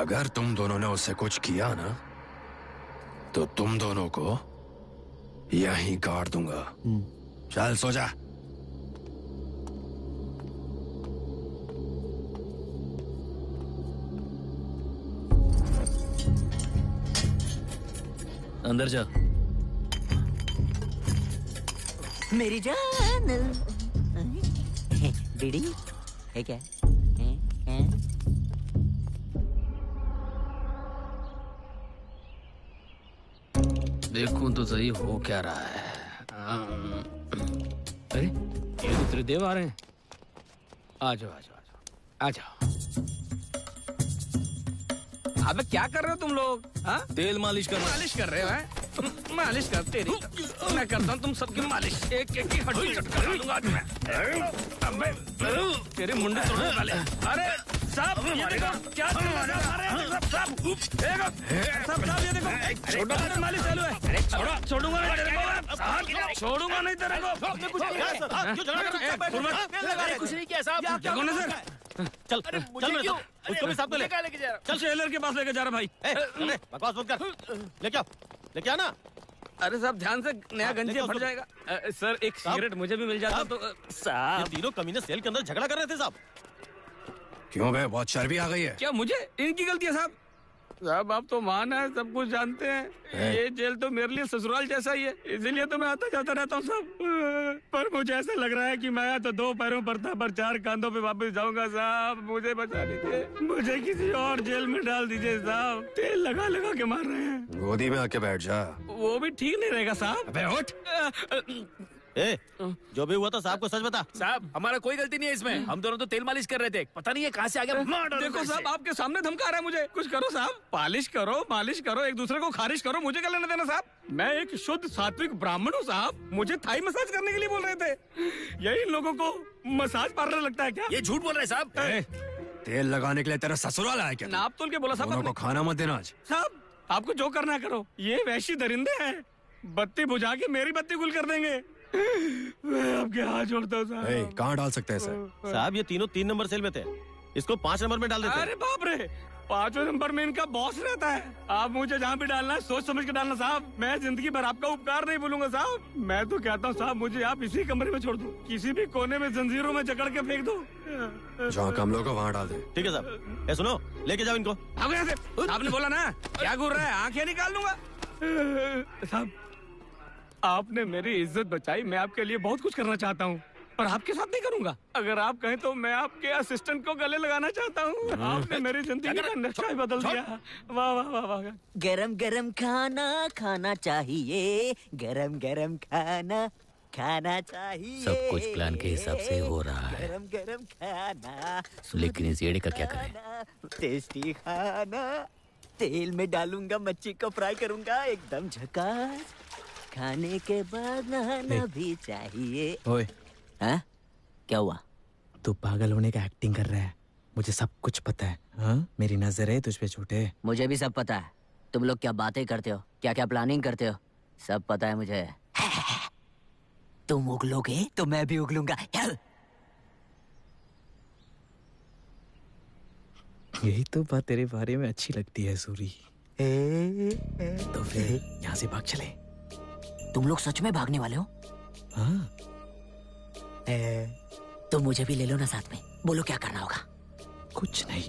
अगर तुम दोनों ने उससे कुछ किया ना, तो तुम दोनों को यहीं गाड़ दूंगा। चल सो जा। अंदर जा। मेरी जान बीड़ी है क्या? देखूं तो सही हो क्या रहा है। अरे ये तो त्रिदेव आ रहे हैं। आ जाओ आ जाओ आ जाओ आ जाओ। अबे क्या कर रहे हो तुम लोग? हाँ? तेल मालिश कर रहे हो? हैं? मालिश कर तेरी। मैं करता हूँ तुम सबकी मालिश। एक एक की हड्डी चटका लूंगा आज मैं। अबे तेरे मुंडे तोड़ने वाले। अरे साहब ये देखो क्या साहब ये देखो छोटा सा मालिश चालू है। छोड़ूंगा नहीं तेरे को, छोड़ूंगा नहीं तेरे को। कुछ नहीं किया साहब। क्या कौन है सर? चल चल उसको भी साथ में लेके जा रहा। चल टेलर के पास लेके जा रहा भाई। बकवास मत कर, लेके आना। अरे साहब ध्यान से, नया गंजी फट जाएगा। सर एक सिगरेट मुझे भी मिल जाता तो। साहब तीनों कमीने सेल के अंदर झगड़ा कर रहे थे साहब। क्यों बे, बहुत चर्बी आ गई है? क्या मुझे? इनकी गलती है साहब। साहब आप तो मान है, सब कुछ जानते हैं। ये जेल तो मेरे लिए ससुराल जैसा ही है, इसीलिए तो मैं आता जाता रहता हूँ साहब। पर मुझे ऐसा लग रहा है कि मैं तो 2 पैरों पर था पर 4 कांधों पे वापस जाऊंगा साहब। मुझे बचा लीजिए, मुझे किसी और जेल में डाल दीजिए साहब। तेल लगा लगा के मार रहे हैं। गोदी में आके बैठ जा। वो भी ठीक नहीं रहेगा साहब। अबे उठ। जो भी हुआ था साहब को सच बता। साहब हमारा कोई गलती नहीं है इसमें, हम दोनों तो तेल मालिश कर रहे थे, पता नहीं है कहाँ से आ गया। देखो साहब आपके सामने धमका रहा है मुझे। कुछ करो साहब, पालिश करो, मालिश करो, एक दूसरे को खारिज करो, मुझे क्या लेना देना साहब। मैं एक शुद्ध सात्विक ब्राह्मण हूँ साहब। मुझे थाई मसाज करने के लिए बोल रहे थे। यही इन लोगों को मसाज पार्लर लगता है क्या? ये झूठ बोल रहे साहब। तेल लगाने के लिए तेरा ससुराल आया क्या? नाप तोल के बोला साहब। दोनों को खाना मत देना आज। साहब आपको जो करना करो, ये वैशी दरिंदे हैं, बत्ती बुझा के मेरी बत्ती गुल कर देंगे। मैं आपके हाथ जोड़ता हूँ साहब। कहाँ डाल सकते हैं साहब? ये तीनों 3 नंबर सेल में थे, इसको 5 नंबर में डाल देते। अरे बाप रे, 5वें नंबर में इनका बॉस रहता है। आप मुझे जहाँ भी डालना है सोच समझ के डालना साहब। मैं जिंदगी भर आपका उपकार नहीं भूलूंगा साहब। मैं तो कहता हूँ साहब मुझे आप इसी कमरे में छोड़ दो, किसी भी कोने में जंजीरों में जकड़ के फेंक दो। जहाँ कम लोग वहाँ डाल दे। ठीक है साहब। ए सुनो, लेके जाओ इनको। आपने बोला ना, क्या घूर रहा है? आंखें निकाल दूंगा साहब। आपने मेरी इज्जत बचाई, मैं आपके लिए बहुत कुछ करना चाहता हूँ, पर आपके साथ नहीं करूंगा। अगर आप कहें तो मैं आपके असिस्टेंट को गले लगाना चाहता हूँ। आपने मेरी जिंदगी का नक्शा ही बदल दिया। वाह वाह वाह वाह। गरम गरम खाना खाना चाहिए, गरम गरम खाना खाना चाहिए। सब कुछ प्लान के हिसाब से हो रहा है। गरम गरम खाना, लेकिन इस येड़े का क्या करें? टेस्टी खाना, तेल में डालूंगा, मच्छी को फ्राई करूंगा, एकदम झकास। खाने के बाद नहाना भी चाहिए। ओए, हाँ? क्या हुआ? तू पागल होने का एक्टिंग कर रहा है, मुझे सब कुछ पता है। हाँ? मेरी नजर है तुझ पे झूठे। मुझे भी सब पता है। तुम लोग क्या बातें करते हो, क्या क्या प्लानिंग करते हो, सब पता है मुझे। तुम उगलोगे तो मैं भी उगलूंगा। यही तो बात तेरे बारे में अच्छी लगती है सूरी। तो फिर यहाँ से भाग चले। तुम लोग सच में भागने वाले हो? हाँ। तो मुझे भी ले लो ना साथ में। बोलो क्या करना होगा? कुछ नहीं,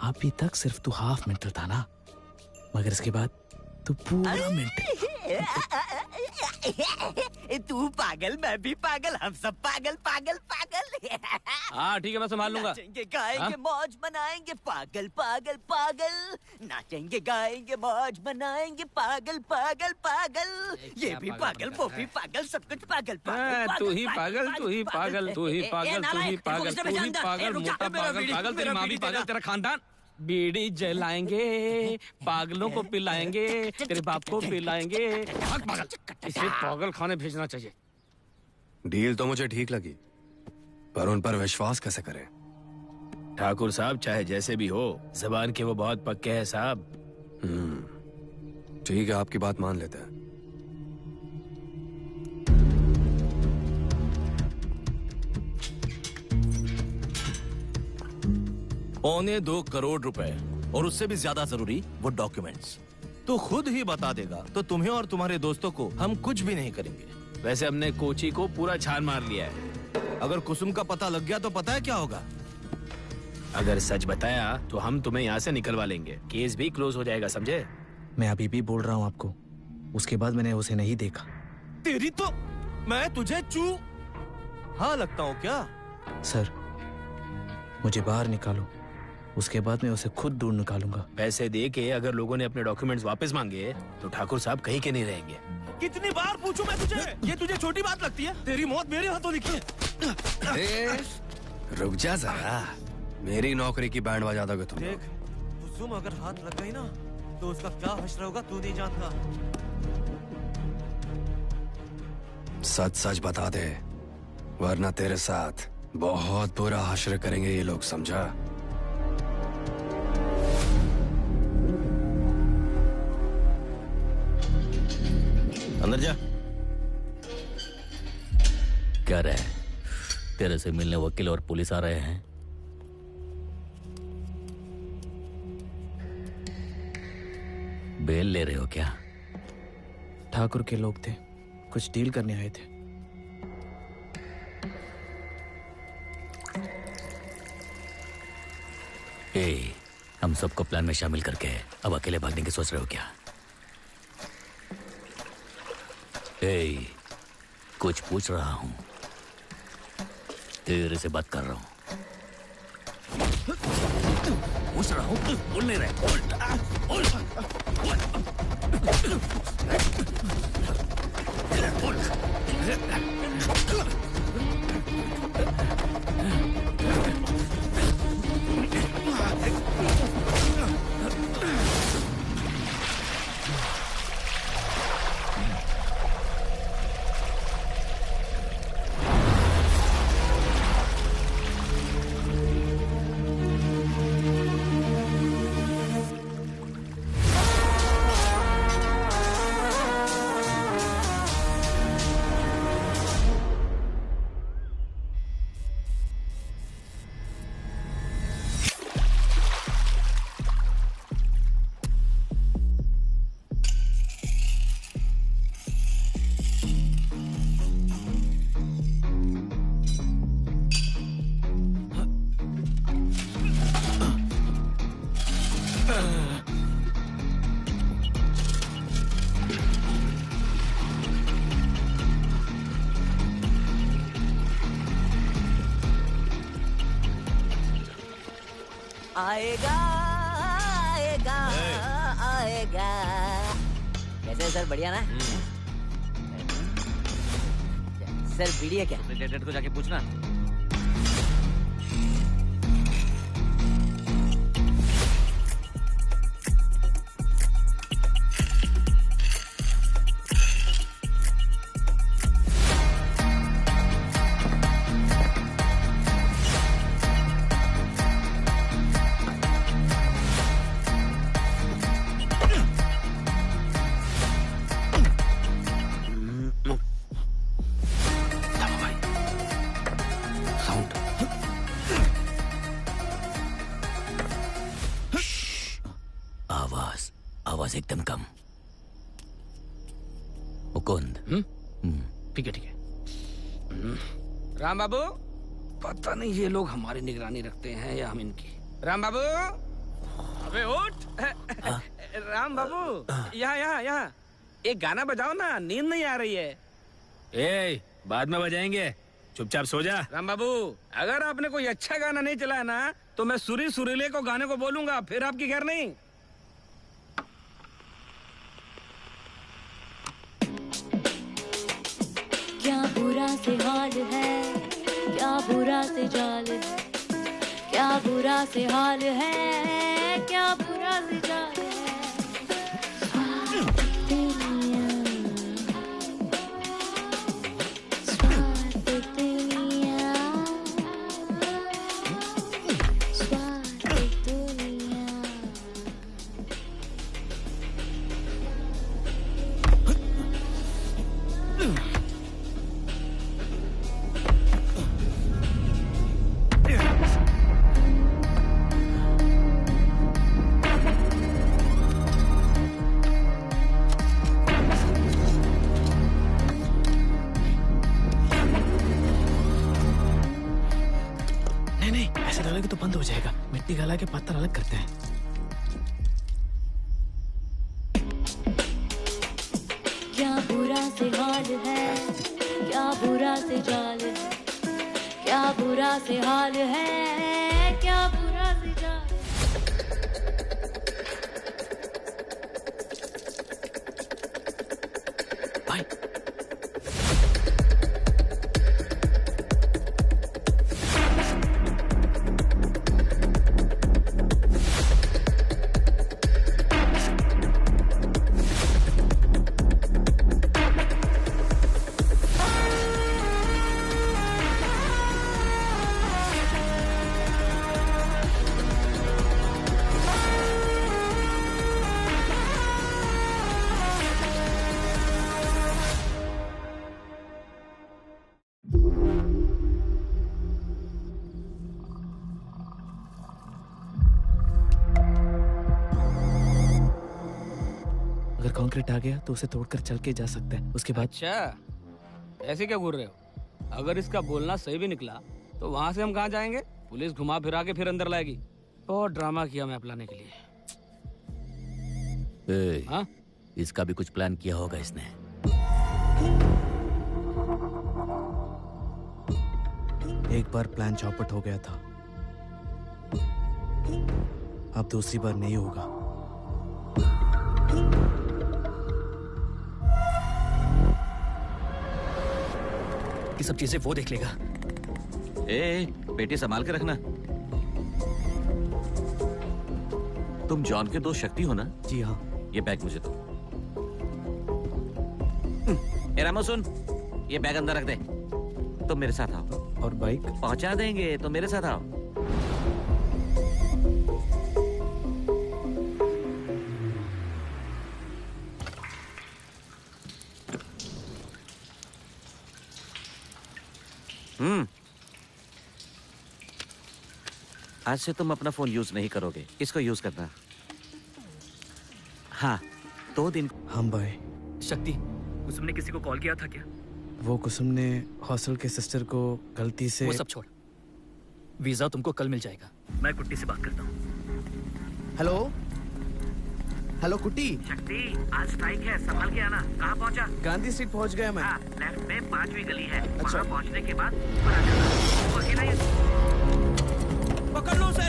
अभी तक सिर्फ तू हाफ मेंटल था ना, मगर इसके बाद तू पूरा मेंटल। तू पागल, मैं भी पागल, हम सब पागल पागल पागल। हाँ ठीक है, मैं संभाल लूंगा। नाचेंगे गाएंगे हाँ? मौज मनाएंगे, पागल पागल पागल। नाचेंगे गाएंगे मौज मनाएंगे, पागल पागल पागल। ये भी पागल, वो भी पागल, सब कुछ पागल पागल। तू ही पागल, तू ही पागल, तू ही पागल, तू ही पागल, तू ही पागल, मोटा पागल, पागल, तेरी माँ भी पागल, तेरा खानदान। बीड़ी जलाएंगे, पागलों को पिलाएंगे, तेरे बाप को पिलाएंगे। भाग पागल, इसे पागल खाने भेजना चाहिए। डील तो मुझे ठीक लगी, पर उन पर विश्वास कैसे करें? ठाकुर साहब चाहे जैसे भी हो, जबान के वो बहुत पक्के हैं साहब। ठीक है, आपकी बात मान लेते हैं। $2.25 करोड़ और उससे भी ज्यादा जरूरी वो डॉक्यूमेंट्स। तो खुद ही बता देगा तो तुम्हें और तुम्हारे दोस्तों को हम कुछ भी नहीं करेंगे। वैसे हमने कोची को पूरा छान मार लिया है। अगर कुसुम का पता लग गया तो पता है क्या होगा? अगर सच बताया तो हम तुम्हें यहाँ से निकलवा लेंगे, केस भी क्लोज हो जाएगा, समझे? मैं अभी भी बोल रहा हूँ आपको, उसके बाद मैंने उसे नहीं देखा। तेरी तो मैं तुझे हाँ लगता हूँ क्या? सर, मुझे बाहर निकालो, उसके बाद मैं उसे खुद दूर निकालूंगा। पैसे दे के अगर लोगों ने अपने डॉक्यूमेंट्स वापस मांगे तो ठाकुर साहब कहीं के नहीं रहेंगे। कितनी बार पूछूं मैं तुझे? ये तुझे छोटी बात लगती है? तेरी मौत मेरे हाथों लिखी है। रुक जा जरा, मेरी नौकरी की बैंड बजा दोगे तुम। देख, कुसुम अगर हाथ लग गई ना तो उसका क्या हश्र होगा तू नहीं जानता। सच सच बता दे, वरना तेरे साथ बहुत बुरा हश्र करेंगे ये लोग, समझा? अंदर जा। क्या रहा है? तेरे से मिलने वकील और पुलिस आ रहे हैं। बेल ले रहे हो क्या? ठाकुर के लोग थे, कुछ डील करने आए थे। हम सबको प्लान में शामिल करके अब अकेले भागने की सोच रहे हो क्या? कुछ पूछ रहा हूं, तेरे से बात कर रहा हूं। पूछ रहा हूं, बोल नहीं रहे। आएगा आएगा आएगा। कैसे सर, बढ़िया ना? सर बीड़ी है क्या? को जाके पूछना। आवाज एकदम कम। मुकुंद। ठीक है ठीक है। राम बाबू, पता नहीं ये लोग हमारी निगरानी रखते हैं या हम इनकी। राम बाबू, अबे उठ। राम बाबू, यहाँ यहाँ यहाँ। एक गाना बजाओ ना, नींद नहीं आ रही है। ए, बाद में बजाएंगे, चुपचाप सो जा। राम बाबू, अगर आपने कोई अच्छा गाना नहीं चलाया ना तो मैं सुरीले को गाने को बोलूंगा, फिर आपकी खैर नहीं। क्या बुरा से हाल है, क्या बुरा से जाल है, क्या बुरा से हाल है, क्या बुरा से जाल है। तो बंद हो जाएगा। मिट्टी गला के पत्थर अलग करते हैं। क्या बुरा से हाल है, क्या बुरा से जाल है, क्या बुरा से हाल है, क्या बुरा से जाल है। भाई कंक्रीट आ गया तो उसे तोड़कर चल के जा सकते हैं। उसके बाद अच्छा, ऐसे क्या बोल रहे हो? अगर इसका बोलना सही भी निकला तो वहां से हम कहाँ जाएंगे? पुलिस घुमा फिरा के फिर अंदर लाएगी। बहुत ड्रामा किया मैप लाने के लिए। हाँ? इसका भी कुछ प्लान किया होगा इसने। एक बार प्लान चौपट हो गया था, अब दूसरी बार नहीं होगा। ये सब चीजें वो देख लेगा। ए, बेटी संभाल के रखना। तुम जॉन के दोस्त शक्ति हो ना? जी हाँ। ये बैग मुझे दो। रामो सुन, ये बैग अंदर रख दे। तुम मेरे साथ आओ। और बाइक पहुंचा देंगे, तो मेरे साथ आओ। आज से तुम अपना फोन यूज नहीं करोगे, इसको यूज करना। हाँ, 2 दिन। हम भाई। शक्ति, कुसुम ने किसी को कॉल किया था क्या? वो कुसुम ने हॉस्टल के सिस्टर को गलती से। वो सब छोड़, वीजा तुमको कल मिल जाएगा। मैं कुट्टी से बात करता हूँ। हेलो हेलो कुट्टी। शक्ति, आज स्ट्राइक है, संभल के आना। कहाँ पहुँचा? गांधी स्ट्रीट पहुँच गया मैं। हाँ, लेफ्ट में 5वीं गली है। अच्छा। वहाँ पहुँचने के बाद ऊपर आ जाना। वो अकेला ही है। पकड़ लो उसे।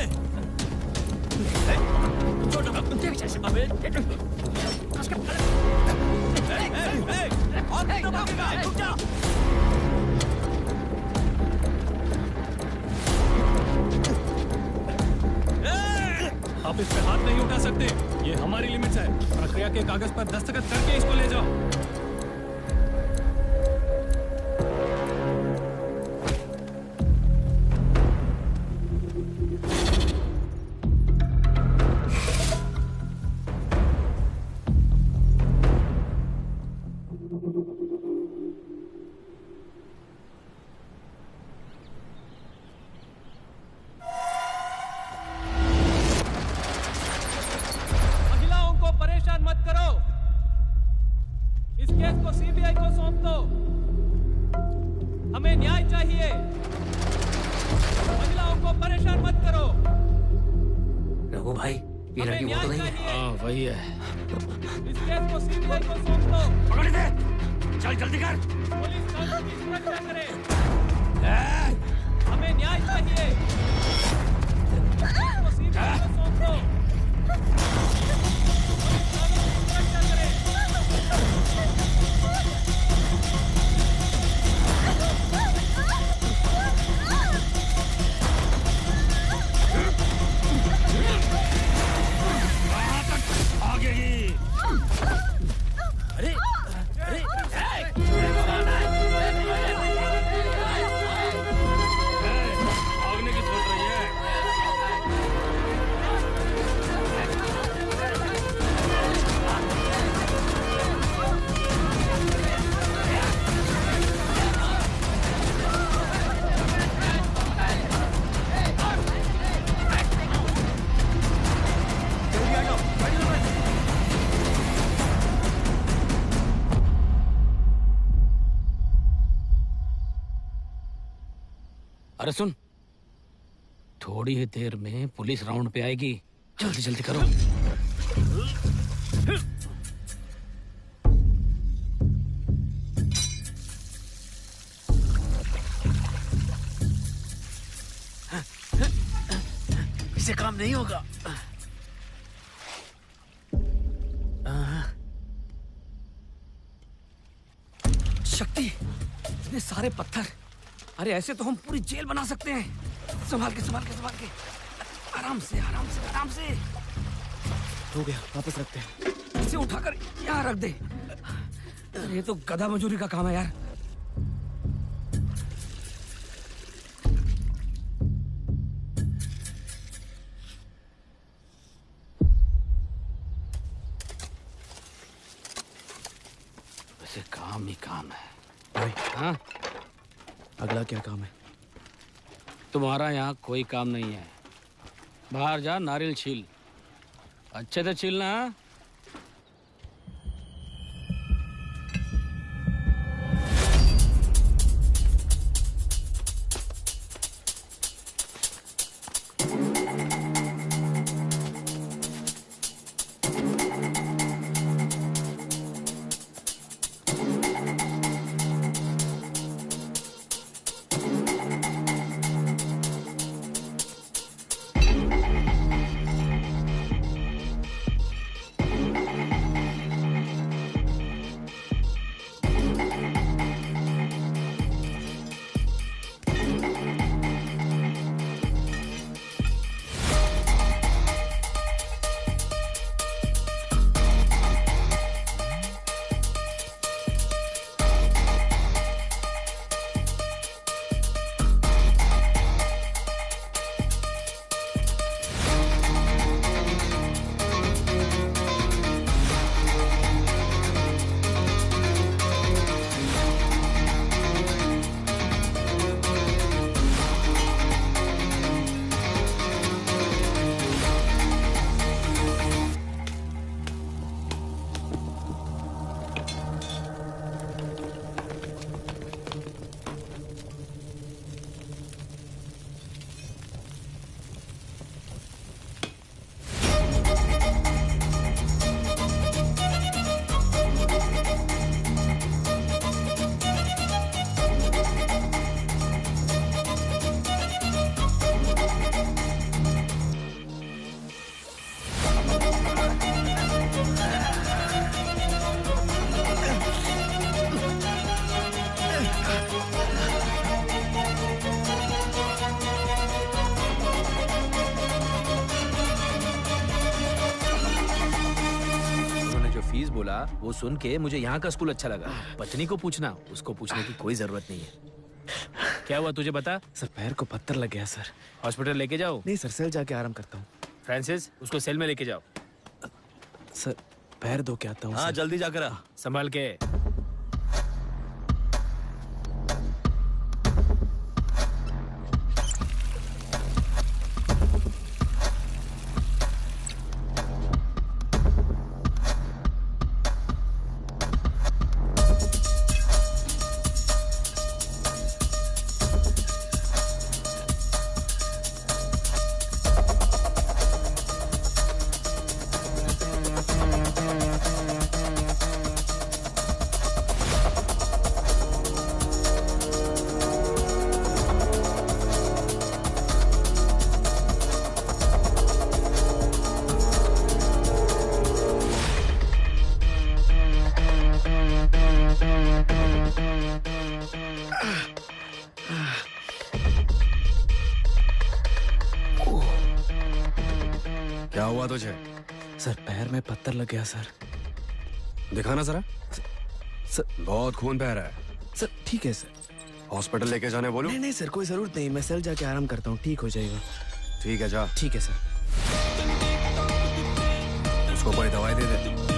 आप इस पे हाथ नहीं उठा सकते, ये हमारी लिमिट्स है। प्रक्रिया के कागज पर दस्तखत करके इसको ले जाओ। ये लड़की वो तो नहीं है? हाँ वही है। इस केस को सीबीआई को सौंप दो। पकड़ दे, चल जल्दी कर। पुलिस कानून की सुरक्षा करे। हमें न्याय चाहिए। पुलिस को सीबीआई को सौंप दो। पुलिस कानून की सुरक्षा करे। आगे ही। अरे अरे भागने की सोच रही है। अरे सुन, थोड़ी ही देर में पुलिस राउंड पे आएगी, जल्दी जल्दी करो। इससे काम नहीं होगा। शक्ति, इतने सारे पत्थर। अरे ऐसे तो हम पूरी जेल बना सकते हैं। संभाल के संभाल के संभाल के, आराम से आराम से आराम से। हो गया, वापस रखते हैं। इसे उठाकर यहाँ रख दे। अरे ये तो गधा मजूरी का काम है यार। वैसे काम ही काम है। भाई, हाँ? अगला क्या काम है? तुम्हारा यहाँ कोई काम नहीं है। बाहर जा, नारियल छील, अच्छे से छीलना। फीस बोला वो सुन के मुझे यहाँ का स्कूल अच्छा लगा। पत्नी को पूछना, उसको पूछने की कोई जरूरत नहीं है। क्या हुआ तुझे बता? सर पैर को पत्थर लग गया सर। हॉस्पिटल लेके जाओ। नहीं सर, सेल जाके आराम करता हूँ। फ्रांसिस, उसको सेल में लेके जाओ। सर पैर धो के आता हूँ। हाँ जल्दी जाकर आ, संभाल के। क्या हुआ तुझे? सर पैर में पत्थर लग गया सर। दिखाना जरा। सर बहुत खून बह रहा है। सर ठीक है सर। हॉस्पिटल लेके जाने बोलो। नहीं नहीं सर कोई जरूरत नहीं, मैं सेल जाके आराम करता हूँ, ठीक हो जाएगा। ठीक है जा। ठीक है सर। उसको कोई दवाई दे दे।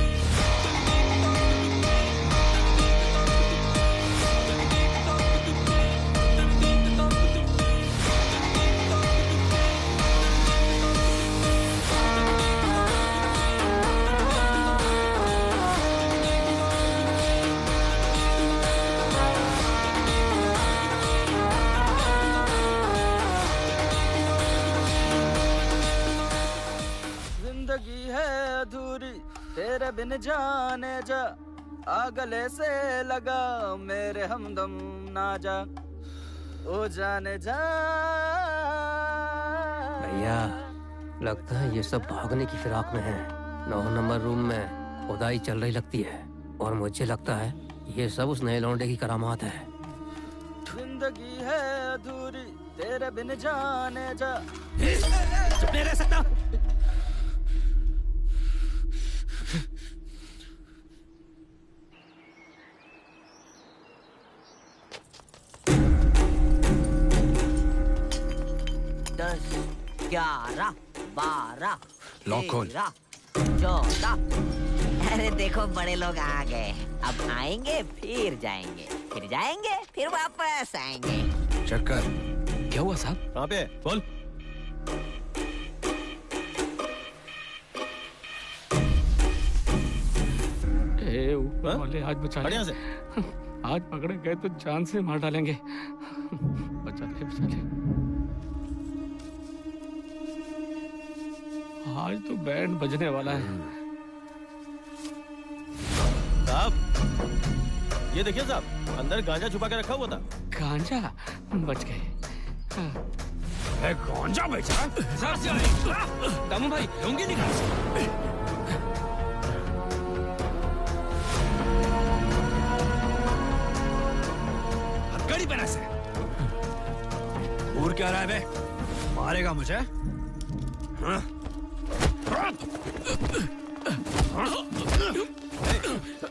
जिंदगी है अधूरी तेरे बिन जाने जा, आ गले से लगा मेरे हमदम ना जा, ओ जाने जा। भैया लगता है ये सब भागने की फिराक में है। 9 नंबर रूम में खुदाई चल रही लगती है और मुझे लगता है ये सब उस नए लौंडे की करामात है। जिंदगी है अधूरी तेरे बिन जाने जा। चुप नहीं रह सकता। दस, 11, 12, लॉक खोल। 13, 14। अरे देखो बड़े लोग आ गए, अब आएंगे फिर जाएंगे, फिर जाएंगे फिर वापस आएंगे। चेक कर। क्या हुआ साहब? कहाँ पे? बोल। ए ऊपर वाले आज बचा ले। से। आज पकड़े गए तो जान से मार डालेंगे। बचा ले बचा ले। आज तो बैंड बजने वाला है। साहब ये देखिए साहब, अंदर गांजा छुपा के रखा हुआ था। गांजा? बच गए। गांजा बेचा? दामू भाई लूंगी निकाल। हथकड़ी पहना से। और क्या रहा है बे? मारेगा मुझे? हाँ?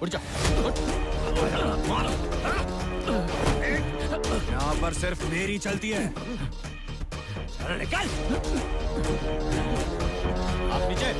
उठ जा। यहाँ पर सिर्फ मेरी चलती है। निकल। आप नीचे।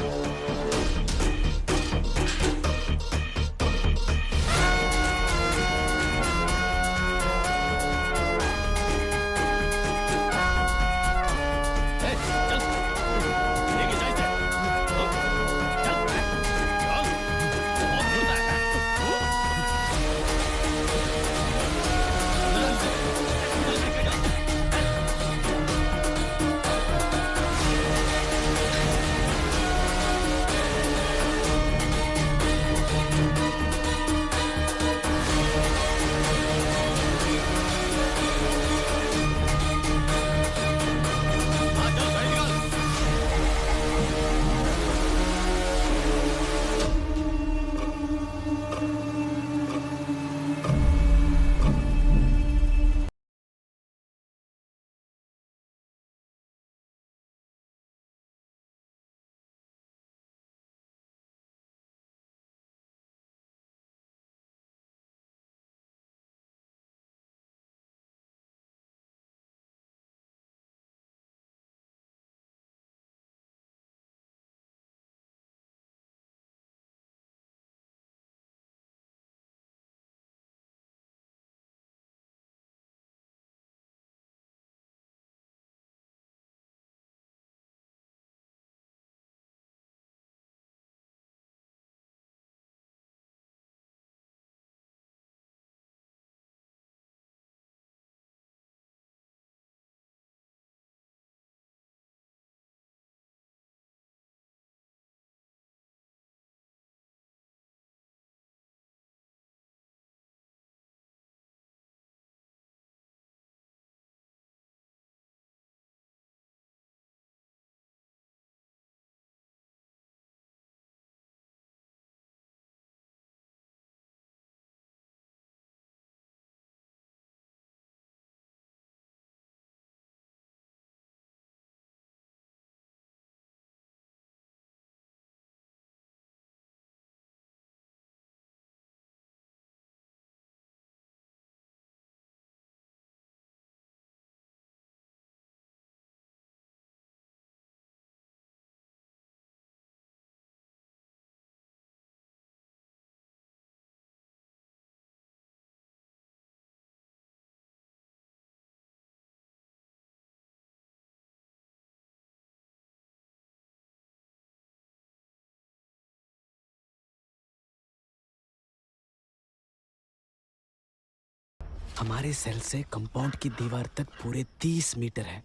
हमारे सेल से कंपाउंड की दीवार तक पूरे 30 मीटर है।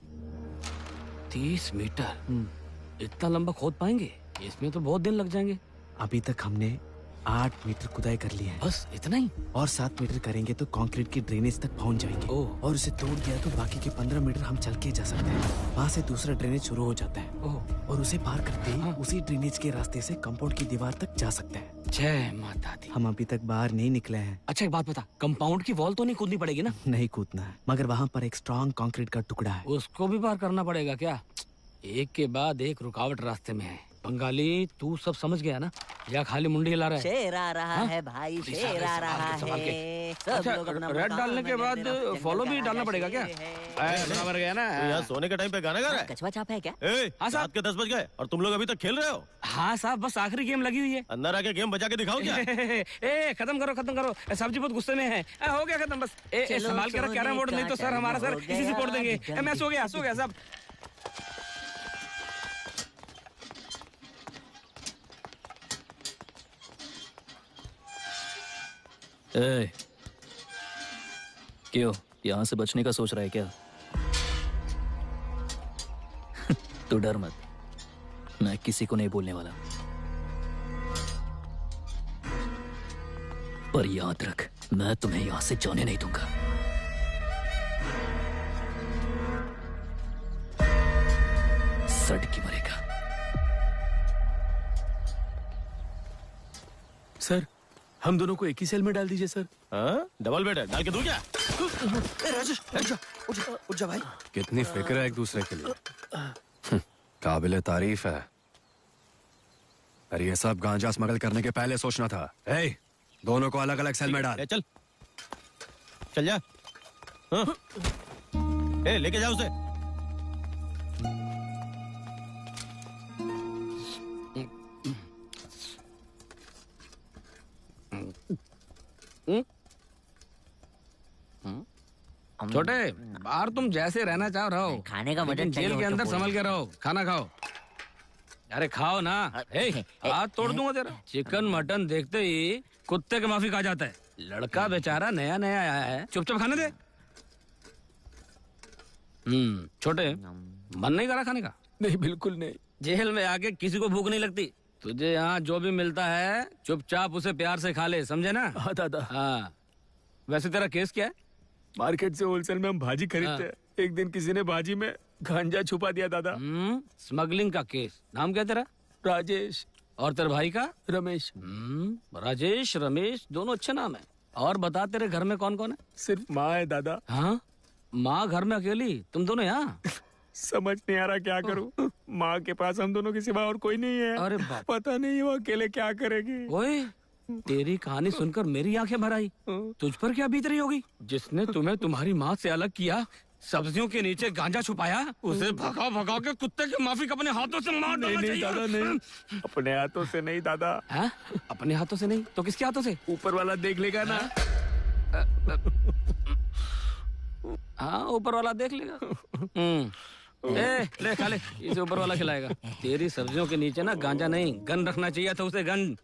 30 मीटर? इतना लंबा खोद पाएंगे? इसमें तो बहुत दिन लग जाएंगे। अभी तक हमने 8 मीटर खुदाई कर ली है। बस इतना ही? और 7 मीटर करेंगे तो कंक्रीट की ड्रेनेज तक पहुंच जाएंगे। और उसे तोड़ दिया तो बाकी के 15 मीटर हम चल के जा सकते हैं। वहाँ से दूसरा ड्रेनेज शुरू हो जाता है और उसे पार करते ही उसी ड्रेनेज के रास्ते से कंपाउंड की दीवार तक जा सकते हैं। जय माता दी। हम अभी तक बाहर नहीं निकले हैं। अच्छा एक बात बता, कंपाउंड की वॉल तो नहीं कूदनी पड़ेगी ना? नहीं कूदना है, मगर वहाँ पर एक स्ट्रॉन्ग कंक्रीट का टुकड़ा है, उसको भी पार करना पड़ेगा क्या? एक के बाद एक रुकावट रास्ते में है। बंगाली तू सब समझ गया ना, या खाली मुंडी हिला रहा है? शेर आ रहा है भाई, शेर आ रहा है। अच्छा, रेड डालने के बाद फॉलो भी डालना पड़ेगा क्या? बराबर गया ना? यार सोने के टाइम पे गाना गा रहा है? कछुआ चाप है क्या? हाँ साहब, रात के 10 बज गए और तुम लोग अभी तक खेल रहे हो? हाँ साहब, बस आखिरी गेम लगी हुई है। अंदर आके गेम बजा के दिखाओ क्या? ए खत्म करो खत्म करो, साहब जी बहुत गुस्से में है। हो गया खत्म बस। संभाल के रख कैरम बोर्ड, नहीं तो सर हमारा सर इसी से फोड़ देंगे। मैं सो गया साहब। क्यों यहाँ से बचने का सोच रहा है क्या? तू डर मत, मैं किसी को नहीं बोलने वाला। पर याद रख, मैं तुम्हें यहाँ से जाने नहीं दूंगा। सड़ की मरेगा। सर हम दोनों को एक ही सेल में डाल दीजिए सर। हाँ? डबल बेड है, डाल के दूं क्या? राजेश उठ जा भाई। कितनी फिक्र है एक दूसरे के लिए। काबिले तारीफ है। अरे ये सब गांजा स्मगल करने के पहले सोचना था। ए, दोनों को अलग अलग सेल में डाल। चल जा। हाँ? लेके जाओ उसे। छोटे, बाहर तुम जैसे रहना चाह रहो, खाने का मजा जेल के अंदर संभल के रहो। खाना खाओ। अरे खाओ ना। हाथ तोड़ दूंगा तेरा। चिकन मटन देखते ही कुत्ते के माफी खा जाता है। लड़का बेचारा नया नया आया है, चुपचाप खाने दे। छोटे, मन नहीं करा खाने का? नहीं, बिल्कुल नहीं। जेल में आके किसी को भूख नहीं लगती। तुझे यहाँ जो भी मिलता है चुपचाप उसे प्यार से खा ले, समझे ना? हाँ दादा। हाँ, वैसे तेरा केस क्या है? मार्केट से होलसेल में हम भाजी खरीदते हैं। एक दिन किसी ने भाजी में गांजा छुपा दिया दादा। स्मगलिंग का केस। नाम क्या तेरा? राजेश। और तेरे भाई का? रमेश। राजेश रमेश दोनों अच्छे नाम है। और बता, तेरे घर में कौन कौन है? सिर्फ माँ है दादा। हाँ, माँ घर में अकेली, तुम दोनों यहाँ? समझ नहीं आ रहा क्या करूं। माँ के पास हम दोनों के सिवा और कोई नहीं है। अरे बाप, पता नहीं वो अकेले क्या करेगी। ओए, तेरी कहानी सुनकर मेरी आंखें भर आई। तुझ पर क्या बीत रही होगी? जिसने तुम्हें तुम्हारी माँ से अलग किया, सब्जियों के नीचे गांजा छुपाया, उसे भगा भगा के कुत्ते के माफिक अपने हाथों से मार डालना चाहिए। दादा नहीं, अपने हाथों से नहीं दादा। है? अपने हाथों से नहीं तो किसके हाथों से? ऊपर वाला देख लेगा ना। हाँ, ऊपर वाला देख लेगा। ले खा ले, इसे ऊपर वाला खिलाएगा। तेरी सब्जियों के नीचे ना गांजा नहीं, गन रखना चाहिए था उसे, गन।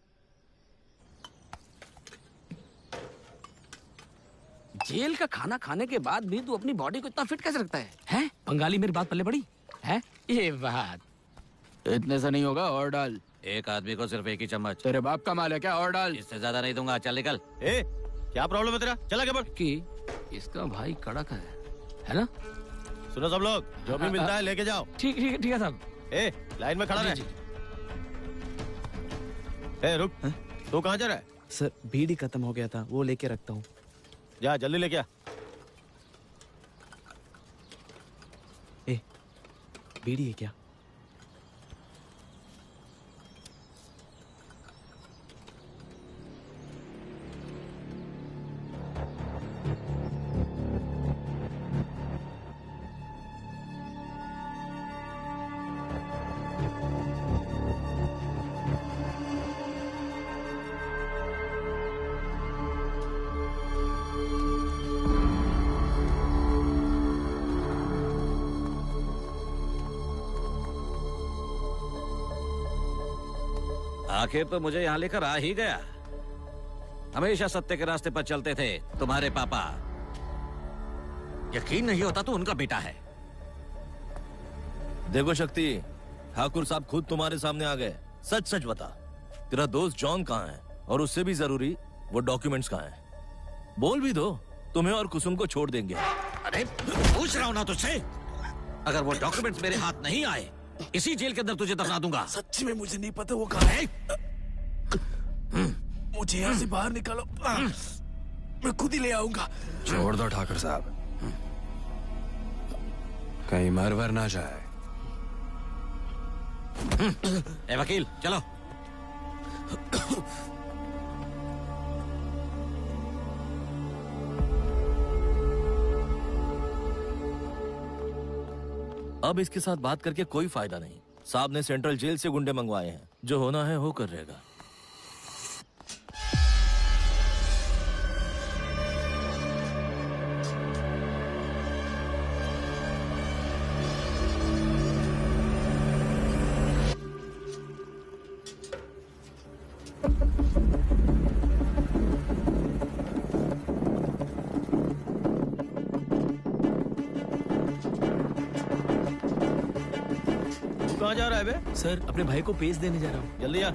जेल का खाना खाने के बाद भी तू अपनी बॉडी को इतना फिट कैसे रखता है? हैं? बंगाली मेरी बात पल्ले पड़ी है? ये बात इतने से नहीं होगा, और डाल। एक आदमी को सिर्फ एक ही चम्मच। तेरे बाप का माल है क्या? और डाल। इससे ज्यादा नहीं दूंगा। चल निकल। क्या प्रॉब्लम है तेरा? चला के बढ़। कि इसका भाई कड़क है ना? सुनो सब लोग, जो भी मिलता है लेके जाओ। ठीक है साहब। लाइन में खड़ा रहे। रुक, तू कहाँ जा रहा है? सर बीड़ी खत्म हो गया था, वो लेके रखता हूँ। जा जल्दी लेके आ। बीड़ी है क्या? आखिर तो मुझे यहाँ लेकर आ ही गया। हमेशा सत्य के रास्ते पर चलते थे तुम्हारे पापा। यकीन नहीं होता तो उनका बेटा है। देखो शक्ति, ठाकुर साहब खुद तुम्हारे सामने आ गए। सच सच बता, तेरा दोस्त जॉन कहाँ है, और उससे भी जरूरी वो डॉक्यूमेंट्स कहाँ हैं? बोल भी दो, तुम्हें और कुसुम को छोड़ देंगे। अरे पूछ रहा हूं ना तुझसे, अगर वो डॉक्यूमेंट्स मेरे हाथ नहीं आए, इसी जेल के अंदर तुझे दफना दूंगा। सच्ची में मुझे नहीं पता वो कहाँ है। मुझे यहाँ से बाहर निकालो, मैं खुद ही ले आऊंगा। छोड़ दो ठाकुर साहब, कहीं मर वर ना जाए। ए वकील चलो। अब इसके साथ बात करके कोई फायदा नहीं। साहब ने सेंट्रल जेल से गुंडे मंगवाए हैं, जो होना है होकर रहेगा। कहाँ जा रहा है बे? सर, अपने भाई को पेश देने जा रहा हूँ। जल्दी आ।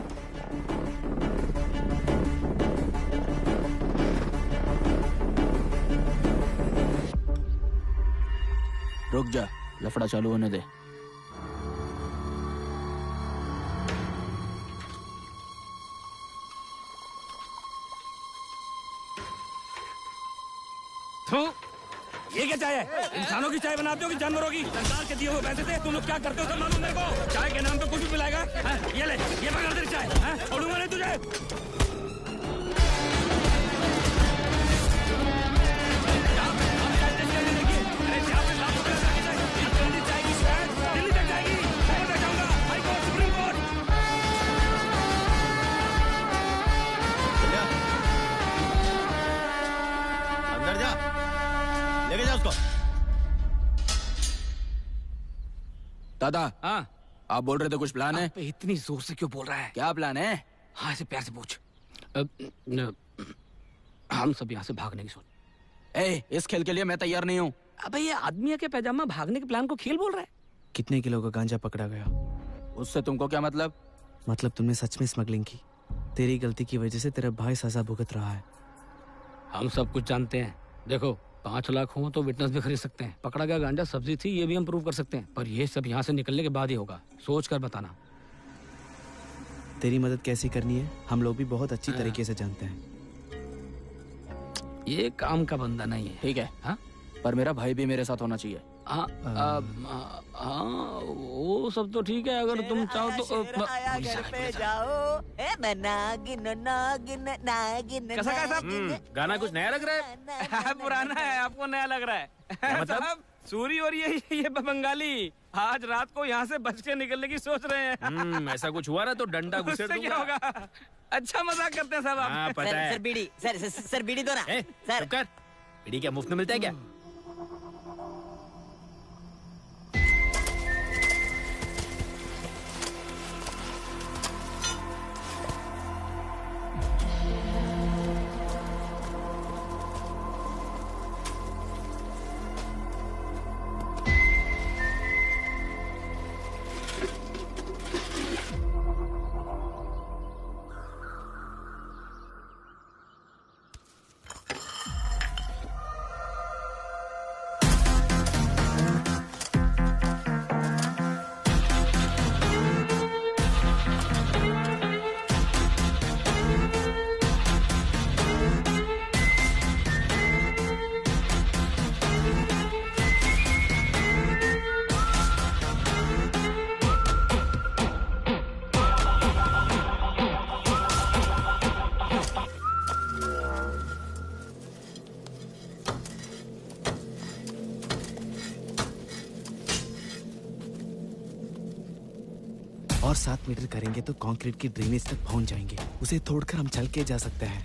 रुक जा, लफड़ा चालू होने दे। ये क्या चाय है? इंसानों की चाय बनाते हो कि जानवरों की? सरकार के दिए हुए पैसे से तुम लोग क्या करते हो सब मालूम मेरे को। चाय के नाम पे कुछ भी पिलाएगा? ये ले, ये पकड़ तेरी चाय। छोड़ूंगा नहीं तुझे। दिल्ली तक जाएगी, मैं जाऊंगा हाई कोर्ट, सुप्रीम कोर्ट। अंदर जा, लेके जा उसको। दादा, हाँ आप बोल रहे थे कुछ प्लान है? इतनी जोर से क्यों बोल रहा है? क्या प्लान है? हाँ, ऐसे प्यार से पूछ। हम सब यहाँ से भागने की सोच। इस खेल के लिए मैं तैयार नहीं हूँ। अबे ये आदमी के पैजामा भागने के प्लान को खेल बोल रहा है। कितने किलो का गांजा पकड़ा गया? उससे तुमको क्या मतलब? मतलब तुमने सच में स्मगलिंग की। तेरी गलती की वजह से तेरा भाई सजा भुगत रहा है। हम सब कुछ जानते हैं। देखो, 5 लाख हो तो विटनेस भी खरीद सकते हैं। पकड़ा गया गांजा सब्जी थी, ये भी हम प्रूव कर सकते हैं। पर ये सब यहाँ से निकलने के बाद ही होगा। सोच कर बताना। तेरी मदद कैसी करनी है हम लोग भी बहुत अच्छी तरीके से जानते हैं। ये काम का बंदा नहीं है। ठीक है, हाँ, पर मेरा भाई भी मेरे साथ होना चाहिए। हाँ, वो सब तो ठीक है, अगर तुम चाहो तो। पे जाओ, मैं नागिन नागिन नागिन। कैसा गाना कुछ नया लग रहा है? पुराना है, आपको नया लग रहा है। मतलब सूरी और ये बंगाली आज रात को यहाँ से बच के निकलने की सोच रहे हैं। ऐसा कुछ हुआ ना तो डंडा घुसेड़ दूंगा। क्या होगा? अच्छा मजाक करते हैं साहब आप। हाँ, पता है। सर बीड़ी, सर बीड़ी दो ना। सर कर, बीड़ी क्या मुफ्त में मिलता है क्या? और 7 मीटर करेंगे तो कंक्रीट की ड्रेनेज तक पहुंच जाएंगे। उसे तोड़कर हम चल के जा सकते हैं।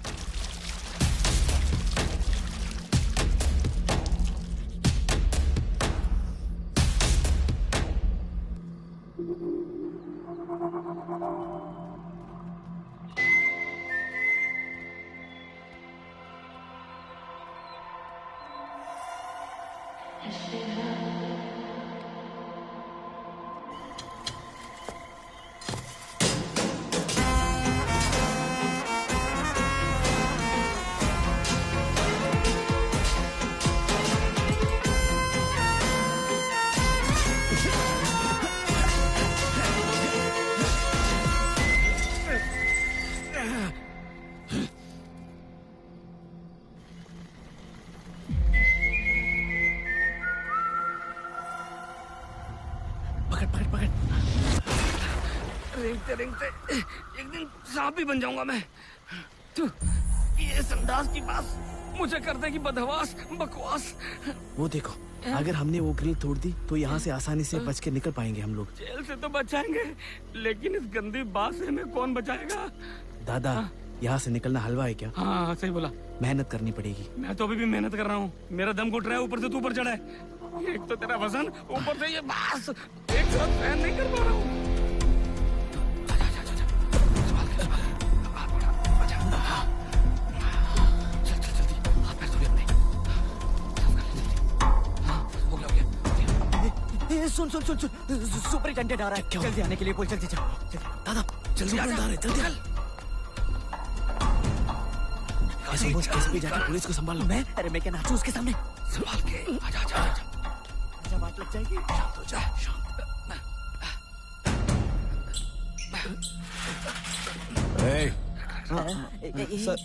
रेंगते रेंगते एक दिन सांप भी बन जाऊंगा मैं। तू ये संडास की बात मुझे कर देगी बदहवास बकवास। वो देखो, अगर हमने वो ग्रिल तोड़ दी तो यहाँ से आसानी से बच के निकल पाएंगे हम लोग। जेल से तो बचाएंगे, लेकिन इस गंदी बात से हमें कौन बचाएगा? दादा, यहाँ से निकलना हलवा है क्या? हाँ सही बोला। मेहनत करनी पड़ेगी। मैं तो अभी भी मेहनत कर रहा हूँ, मेरा दम घुट रहा है, ऊपर से तू ऊपर चढ़ा है। एक तो तेरा वजन, ऊपर से ये बास, एक साथ सहन नहीं कर पा रहा हूँ। सुन सुन सुन सुन, सुपरिटेंडेंट आ रहा है। जल्दी आने के लिए बोल, जल्दी जाओ। दादा जल्दी आ रहे, जल्दी कैसे भी जाके पुलिस को संभाल लो। मैं मैं क्या नाचूं उसके सामने? संभाल के आजा आजा आजा। जब बात लग जाएगी। शांत हो जा, सर,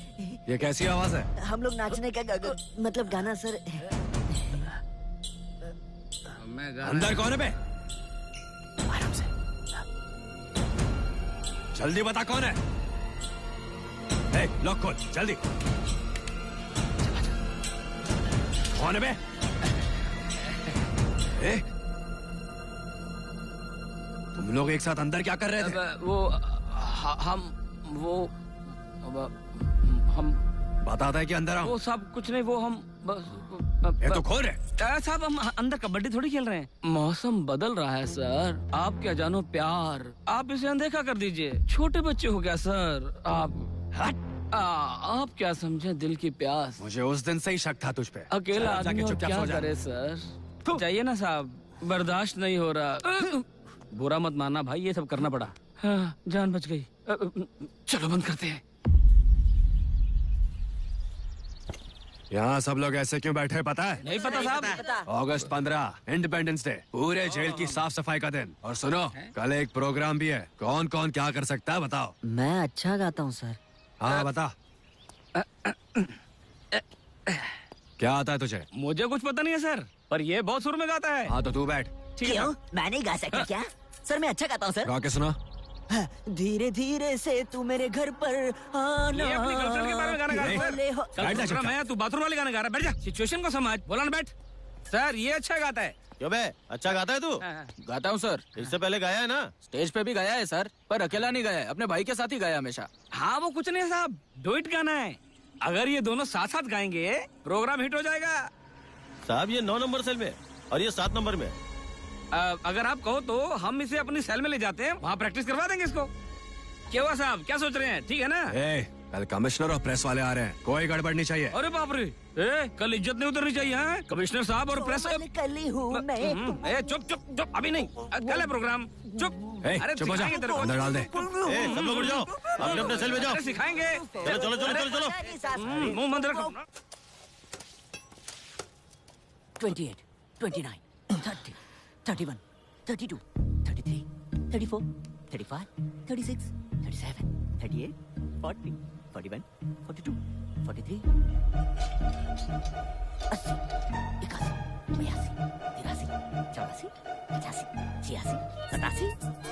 ये कैसी आवाज है? हम लोग नाचने का मतलब गाना सर। अंदर कौन है बे? आराम से। जल्दी बता कौन है? लॉक खोल जल्दी। कौन है बे? तुम लोग एक साथ अंदर क्या कर रहे थे? हम बताता है कि अंदर आओ। वो सब कुछ नहीं, वो हम ये तो खोल रहे। साहब हम अंदर कबड्डी थोड़ी खेल रहे हैं। मौसम बदल रहा है सर, आप क्या जानो प्यार, आप इसे अनदेखा कर दीजिए। छोटे बच्चे हो गया सर आप। आप क्या समझे दिल की प्यास। मुझे उस दिन से ही शक था तुझ पे। अकेला आदमी और क्या करे सर। जाइए ना साहब, बर्दाश्त नहीं हो रहा। बुरा मत मानना भाई, ये सब करना पड़ा। हाँ, जान बच गई। चलो बंद करते हैं। यहाँ सब लोग ऐसे क्यों बैठे हैं पता है? नहीं पता साहब। अगस्त 15 इंडिपेंडेंस डे, पूरे जेल की साफ सफाई का दिन। और सुनो, कल एक प्रोग्राम भी है। कौन कौन क्या कर सकता है बताओ? मैं अच्छा गाता हूँ सर। हाँ बता। क्या आता है तुझे? मुझे कुछ पता नहीं है सर, पर ये बहुत सुर में गाता है। हाँ तो तू बैठ। क्यों? मैं नहीं गा सकता क्या? सर मैं अच्छा गाता हूँ सर। गा के सुना। धीरे धीरे से तू मेरे घर पर आना। ये अपनी गर्लफ्रेंड के बारे में गाना गा रहा है सर। कल प्रोग्राम है, तू बाथरूम वाले गाना गा रहा है। बैठ जा, सिचुएशन को समझ। बोला ना बैठ। सर ये अच्छा गाता है। क्यों बे, अच्छा गाता है तू? गाता हूँ सर। इससे पहले गाया है ना? स्टेज पे भी गाया है सर, पर अकेला नहीं गाया है, अपने भाई के साथ ही गाया हमेशा। हाँ वो कुछ नहीं साहब, डुएट गाना है। अगर ये दोनों साथ साथ गाएंगे प्रोग्राम हिट हो जाएगा। साहब ये 9 नंबर सेल में और ये 7 नंबर में। अगर आप कहो तो हम इसे अपनी सेल में ले जाते हैं, वहाँ प्रैक्टिस करवा देंगे इसको। क्या हुआ साहब, क्या सोच रहे हैं? ठीक है ना? कल कमिश्नर और प्रेस वाले आ रहे हैं, कोई गड़बड़ नहीं चाहिए। अरे बाप रे, कल इज्जत नहीं उतरनी चाहिए। हैं? कमिश्नर साहब और प्रेस। कल ही हूँ मैं। चुप चुप चुप, अभी नहीं, कल है प्रोग्राम। चुप। अरे चुप हो जा, अंदर डाल दे। सब लोग उठ जाओ, अपने अपने सेल में जाओ। सिखाएंगे। चलो चलो चलो चलो चलो। मुंह बंद रखो। 28, 29, 30, 31, 32, 33, 34, 35, 36, 37, 38, 40, 41, 42, 43, 80, 81, 82, 83, 84, 85, 86, 87,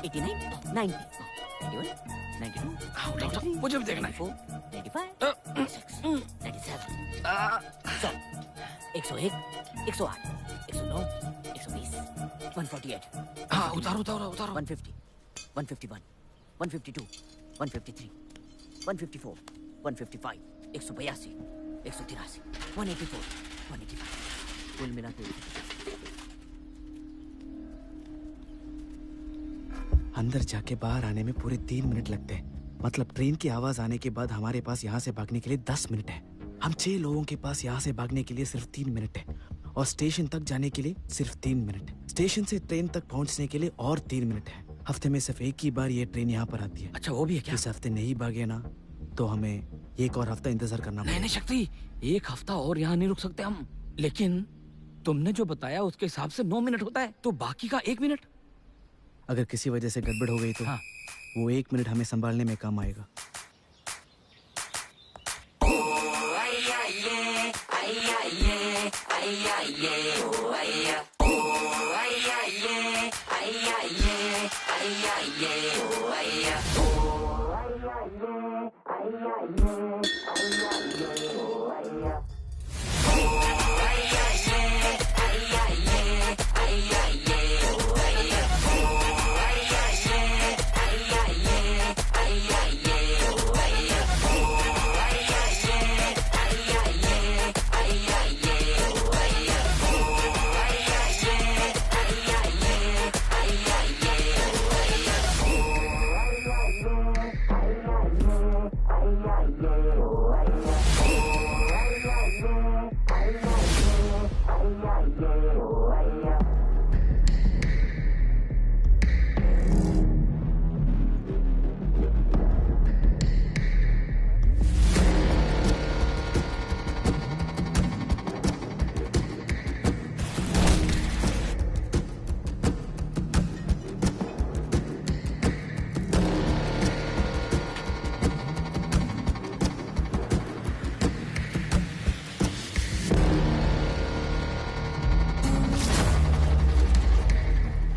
89, 90, 91, 92, 93, मुझे भी देखना है। 94, 95, 96, 97, 101, 108, 109, 120, 148. हाँ उतारो उतारो उतारो। 150, 151, 152, 153, 154, 155, 182, 183, 184, 185. कुल मिला के अंदर जाके बाहर आने में पूरे 3 मिनट लगते हैं। मतलब ट्रेन की आवाज आने के बाद हमारे पास यहाँ से भागने के लिए 10 मिनट है। हम 6 लोगों के पास यहाँ से भागने के लिए सिर्फ 3 मिनट है। और स्टेशन तक जाने के लिए सिर्फ 3 मिनट। स्टेशन से ट्रेन तक पहुंचने के लिए और 3 मिनट है। हफ्ते में सिर्फ एक ही बार ये ट्रेन यहाँ पर आती है। अच्छा वो भी है क्या? इस हफ्ते नहीं भागे ना तो हमें एक और हफ्ता इंतजार करना नहीं नहीं शक्ति, एक हफ्ता और यहाँ नहीं रुक सकते हम। लेकिन तुमने जो बताया उसके हिसाब से 9 मिनट होता है, तो बाकी का 1 मिनट अगर किसी वजह से गड़बड़ हो गई तो वो 1 मिनट हमें संभालने में काम आएगा।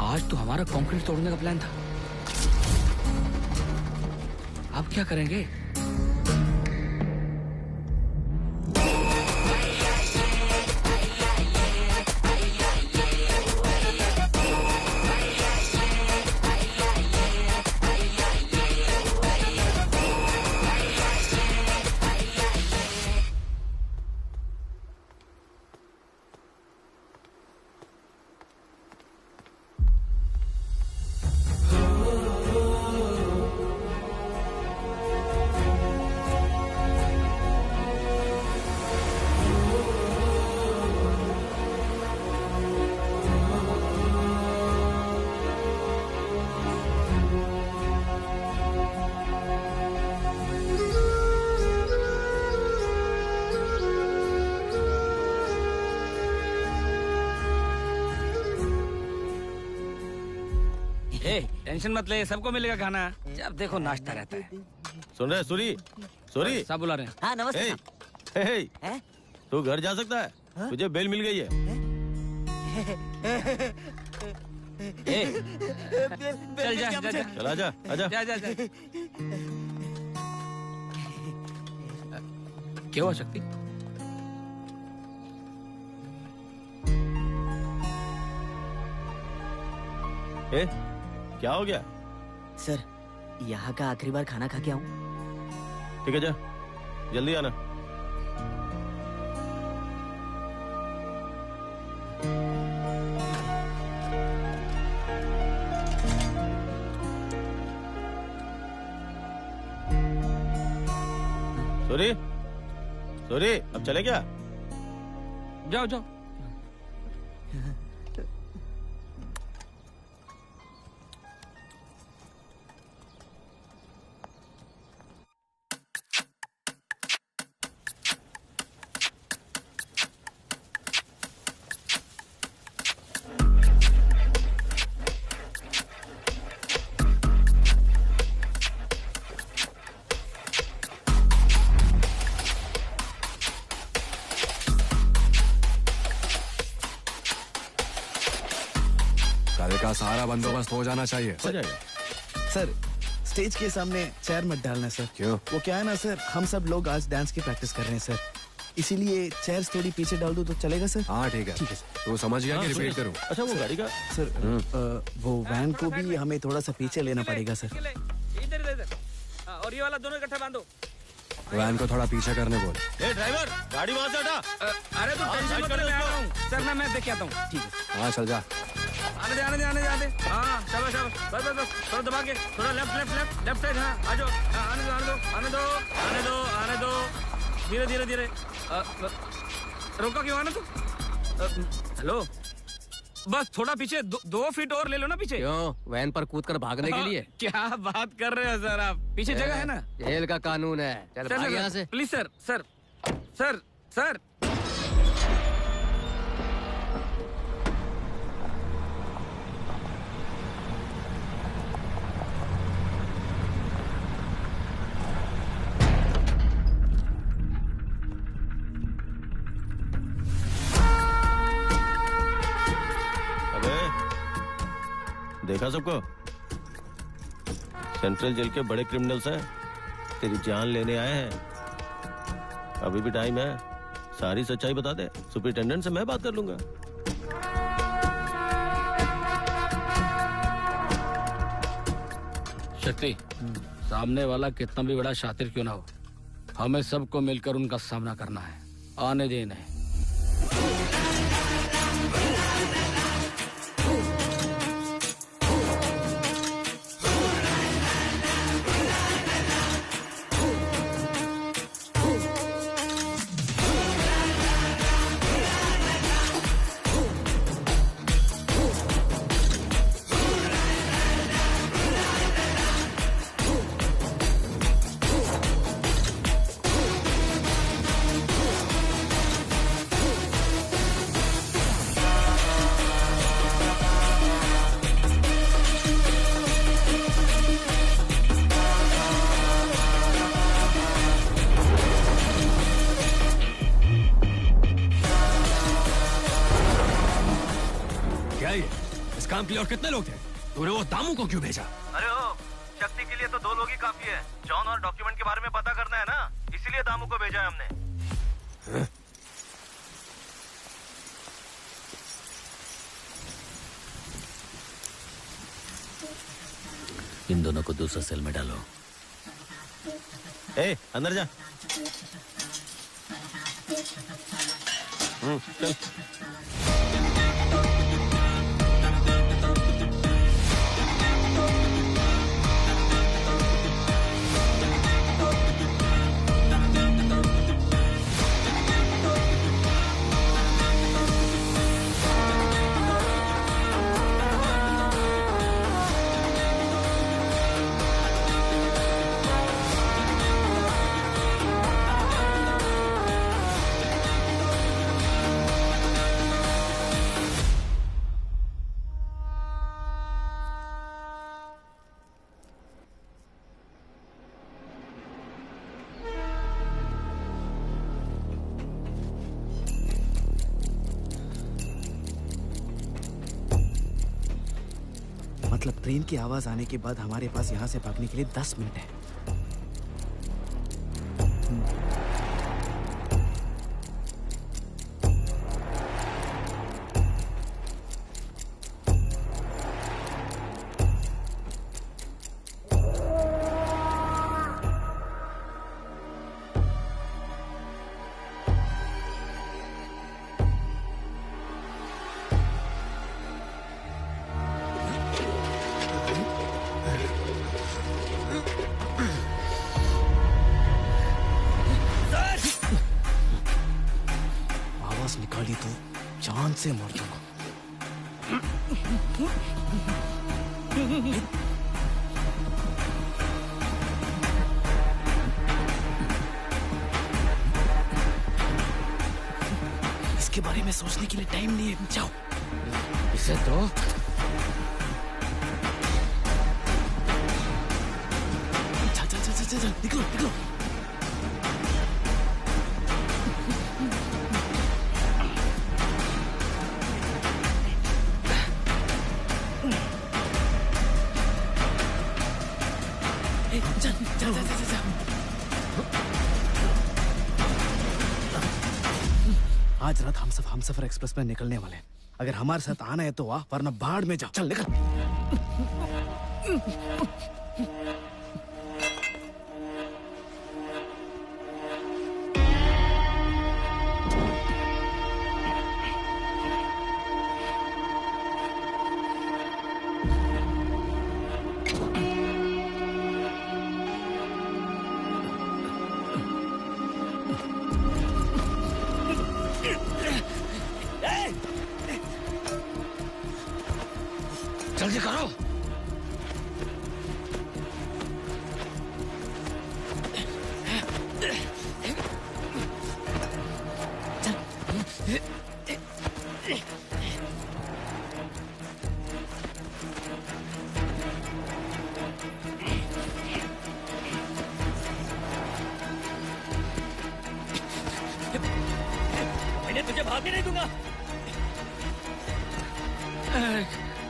आज तो हमारा कंक्रीट तोड़ने का प्लान था, अब क्या करेंगे? टेंशन मत ले, सबको मिलेगा खाना, जब देखो नाश्ता रहता है। सुन रहे सूरी? सूरी सब बुला रहे हैं। हाँ नमस्ते। हे, तू घर जा सकता है? तुझे बेल मिल गई है। चल जा, जा, जा। चल आजा, आजा। जा, जा, जा। क्या हुआ शक्ति? क्या हो गया? सर, यहाँ का आखिरी बार खाना खा के आऊँ। ठीक है, जा जल्दी आना। सूरी, सूरी, अब चले क्या? जाओ जाओ। सारा बंदोबस्त हो जाना चाहिए। सर स्टेज के सामने चेयर मत डालना सर। क्यों? वो क्या है ना सर, हम सब लोग आज डांस की प्रैक्टिस कर रहे हैं सर, इसीलिए चेयर्स थोड़ी पीछे डाल दो तो चलेगा सर? हाँ ठीक है। ठीक है सर। तो समझ गया कि रिपीट करूं? अच्छा वो गाड़ी का सर वो वैन को भी हमें थोड़ा सा पीछे लेना पड़ेगा सर। इधर इधर, और ये वाला दोनों इकट्ठा बांधो। वैन को थोड़ा पीछे करने बोल। ए ड्राइवर, गाड़ी वहां से हटा। अरे तू टेंशन मत ले, मैं आ रहा हूँ सर, मैं देख के आता हूँ। ठीक है। हाँ चल जा। आने दे, आने दे, आने दे, आने दे। हाँ शाबाश शाबाश, बस बस बस, थोड़ा दबा के, थोड़ा left left left left side. हाँ आ जाओ, आने दो आने दो आने दो आने दो आने दो, धीरे धीरे धीरे। रोका क्यों? आने दो, हेलो, बस थोड़ा पीछे 2 फीट और ले लो ना पीछे। क्यों, वैन पर कूदकर भागने के लिए? क्या बात कर रहे हो सर आप? पीछे जगह है ना? जेल का कानून है। चल भाग यहाँ से। Please sir, sir, sir, sir. देखा सबको? सेंट्रल जेल के बड़े क्रिमिनल्स हैं, तेरी जान लेने आए हैं। अभी भी टाइम है, सारी सच्चाई बता दे। सुपरिटेंडेंट से मैं बात कर लूंगा। शक्ति, सामने वाला कितना भी बड़ा शातिर क्यों ना हो, हमें सबको मिलकर उनका सामना करना है। आने दे इन्हें। काम के लिए और कितने लोग थे? तूने वो दामू को क्यों भेजा? अरे ओ, शक्ति के लिए तो 2 लोग ही काफी है। जॉन और डॉक्यूमेंट के बारे में पता करना है ना, इसीलिए दामू को भेजा है हमने। इन दोनों को दूसरा सेल में डालो। ए, अंदर जा। चल। मतलब ट्रेन की आवाज आने के बाद हमारे पास यहाँ से भागने के लिए 10 मिनट है। निकाली तो जान से मर जाऊंगा। इसके बारे में सोचने के लिए टाइम नहीं है। जाओ इसे तो चल निकलो निकलो। आज रात हम सब हमसफर एक्सप्रेस में निकलने वाले हैं। अगर हमारे साथ आना है तो आ, वरना भाड़ में जा। चल निकल। तुझे भागने नहीं दूंगा।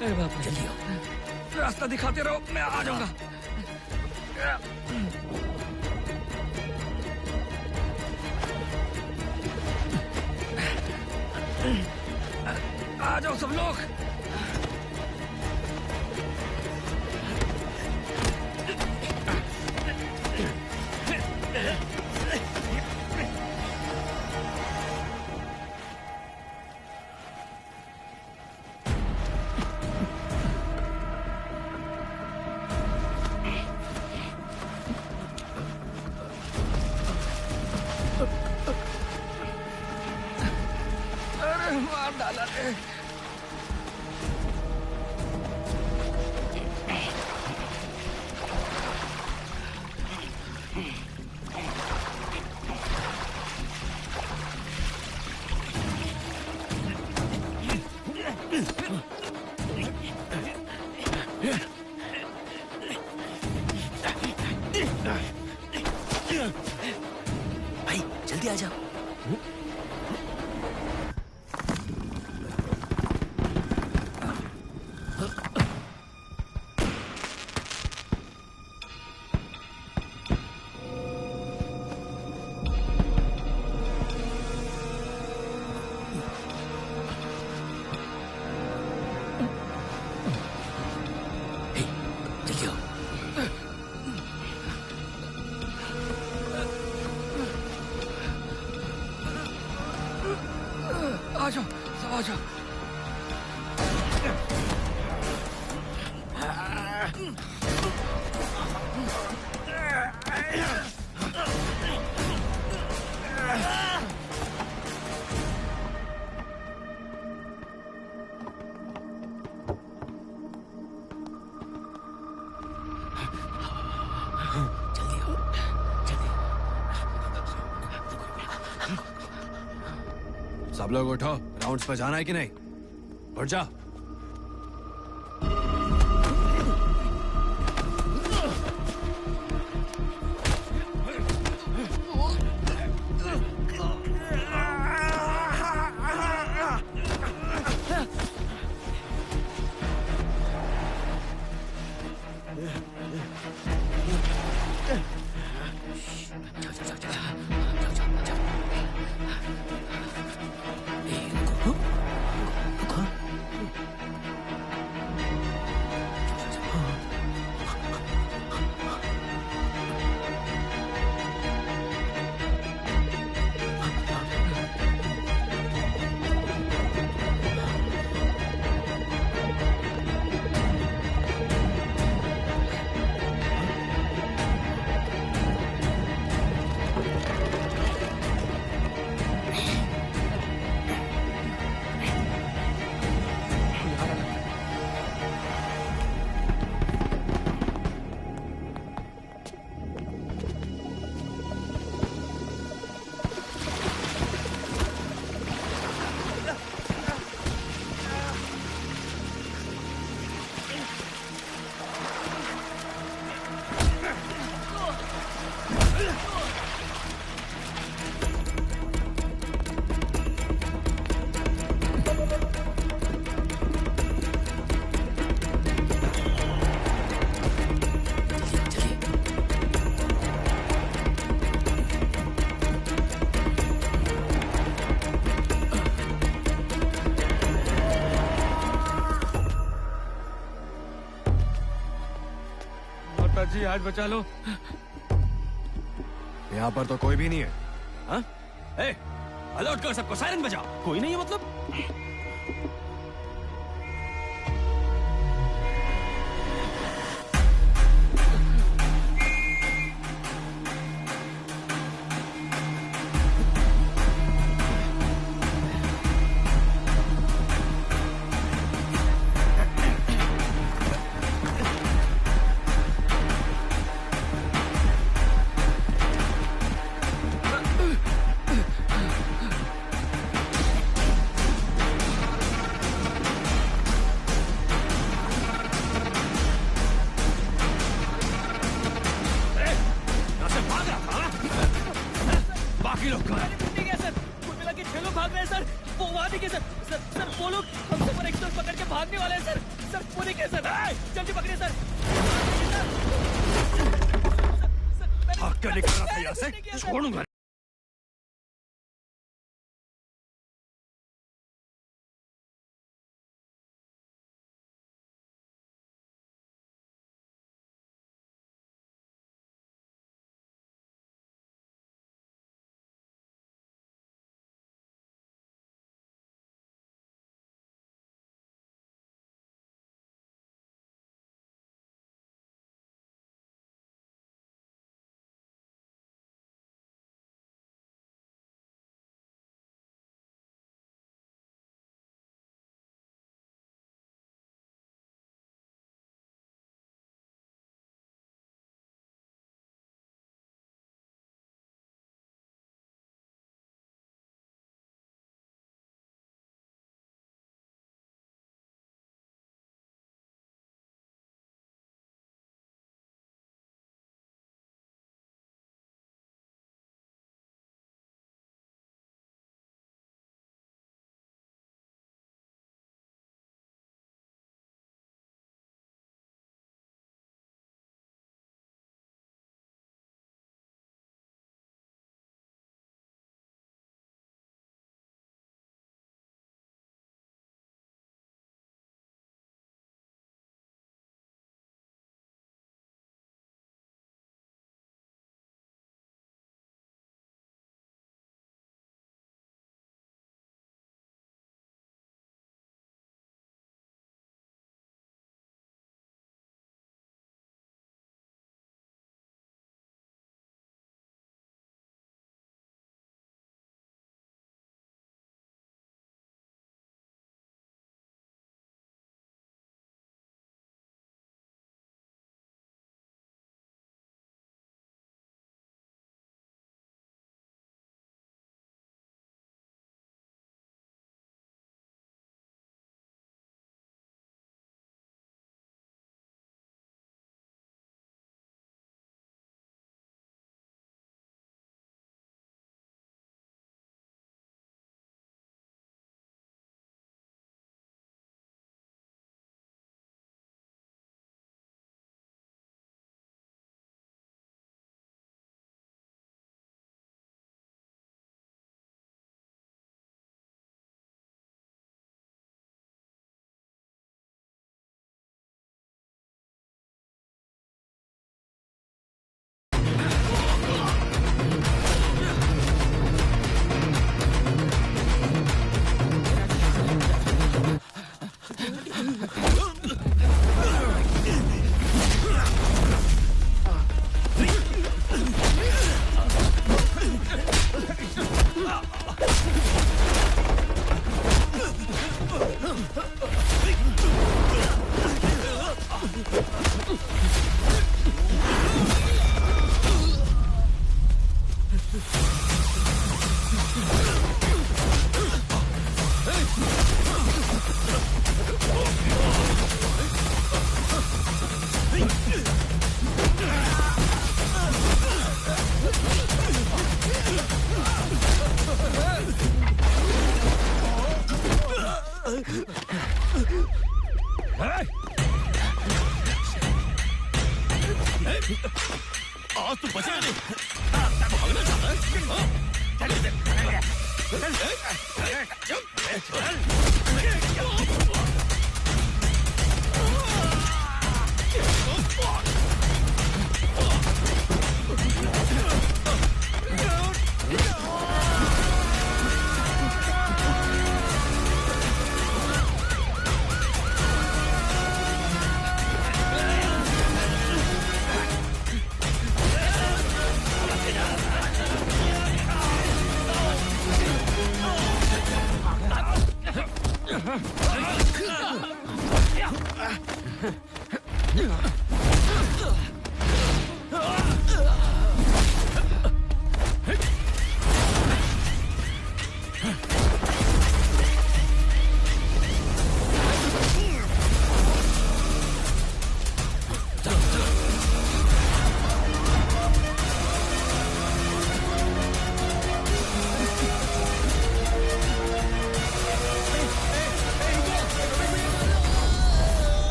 बाबा जल्दी आओ, रास्ता दिखाते रहो, मैं आ जाऊंगा। आ जाओ सब लोग। अरे मार डाला रे। भाई जल्दी आ जाओ। आ जाओ, सब आ जाओ। सब लोग उठो, राउंड्स पर जाना है कि नहीं? उठ जा। जी आज बचा लो। यहाँ पर तो कोई भी नहीं है। हाँ? अलर्ट कर सबको, सायरन बजाओ। कोई नहीं है मतलब? शादी की सर। सर वो लोग हम सुपर एक्सप्रेस पकड़ के भागने वाले हैं सर। सर वो नहीं सर, जल्दी पकड़िए सर। भाग क्या निकल रहा था यहाँ से? छोड़ूंगा। आज तू बचेगा नहीं। भागना चाहता है? चल इधर।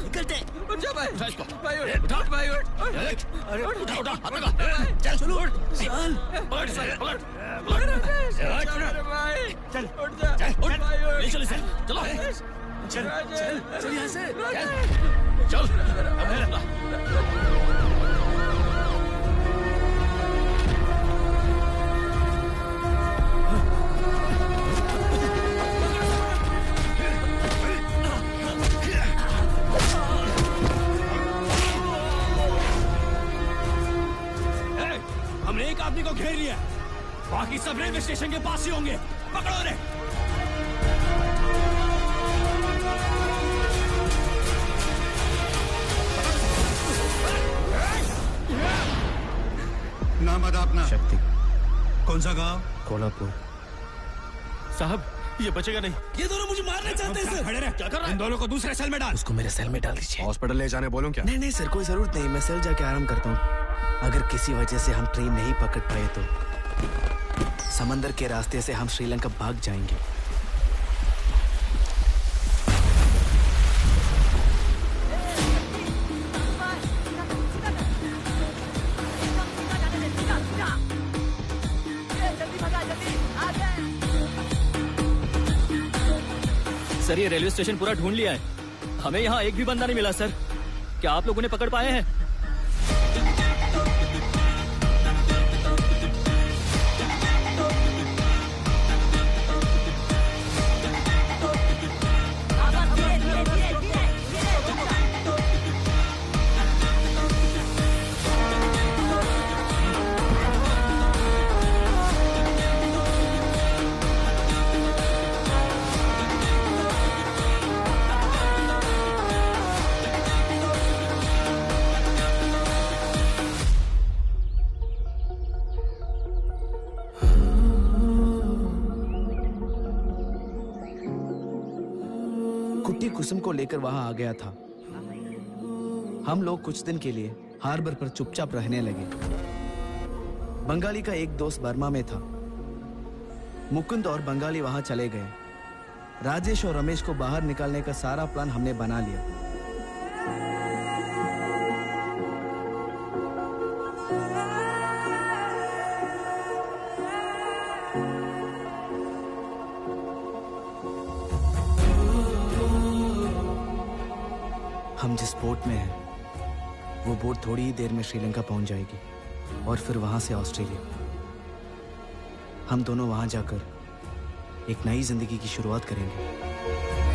निकलते। उठ जा भाई। उठा इसको। भाई उठ भाई उठ। अरे उठा उठा हाथ लगा। चल चलो चल पलट इसे पलट अरे भाई चल उठ जा। चल उठ भाई उठ। ले चल इसे चलो चल चल यहाँ से चल अब है लगला हमने एक आदमी को घेर लिया, बाकी सब रेलवे स्टेशन के पास ही होंगे। पकड़ो रे। नाम बता अपना। शक्ति। कौन सा गांव? कोल्हापुर। साहब ये बचेगा नहीं, ये दोनों मुझे मारना चाहते हैं सर। खड़े रह, क्या कर रहा है? इन दोनों को दूसरे सेल में डाल। उसको मेरे सेल में डाल दीजिए। हॉस्पिटल ले जाने बोलूं क्या? नहीं नहीं सर, कोई जरूरत नहीं, मैं सेल जाके आराम करता हूँ। अगर किसी वजह से हम ट्रेन नहीं पकड़ पाए तो समंदर के रास्ते से हम श्रीलंका भाग जाएंगे। सर ये रेलवे स्टेशन पूरा ढूंढ लिया है, हमें यहाँ एक भी बंदा नहीं मिला सर। क्या आप लोगों ने पकड़ पाए हैं? कुट्टी कुसुम को लेकर वहां आ गया था। हम लोग कुछ दिन के लिए हार्बर पर चुपचाप रहने लगे। बंगाली का एक दोस्त बर्मा में था। मुकुंद और बंगाली वहां चले गए। राजेश और रमेश को बाहर निकालने का सारा प्लान हमने बना लिया। हम जिस बोट में हैं, वो बोट थोड़ी ही देर में श्रीलंका पहुंच जाएगी और फिर वहां से ऑस्ट्रेलिया। हम दोनों वहां जाकर एक नई जिंदगी की शुरुआत करेंगे।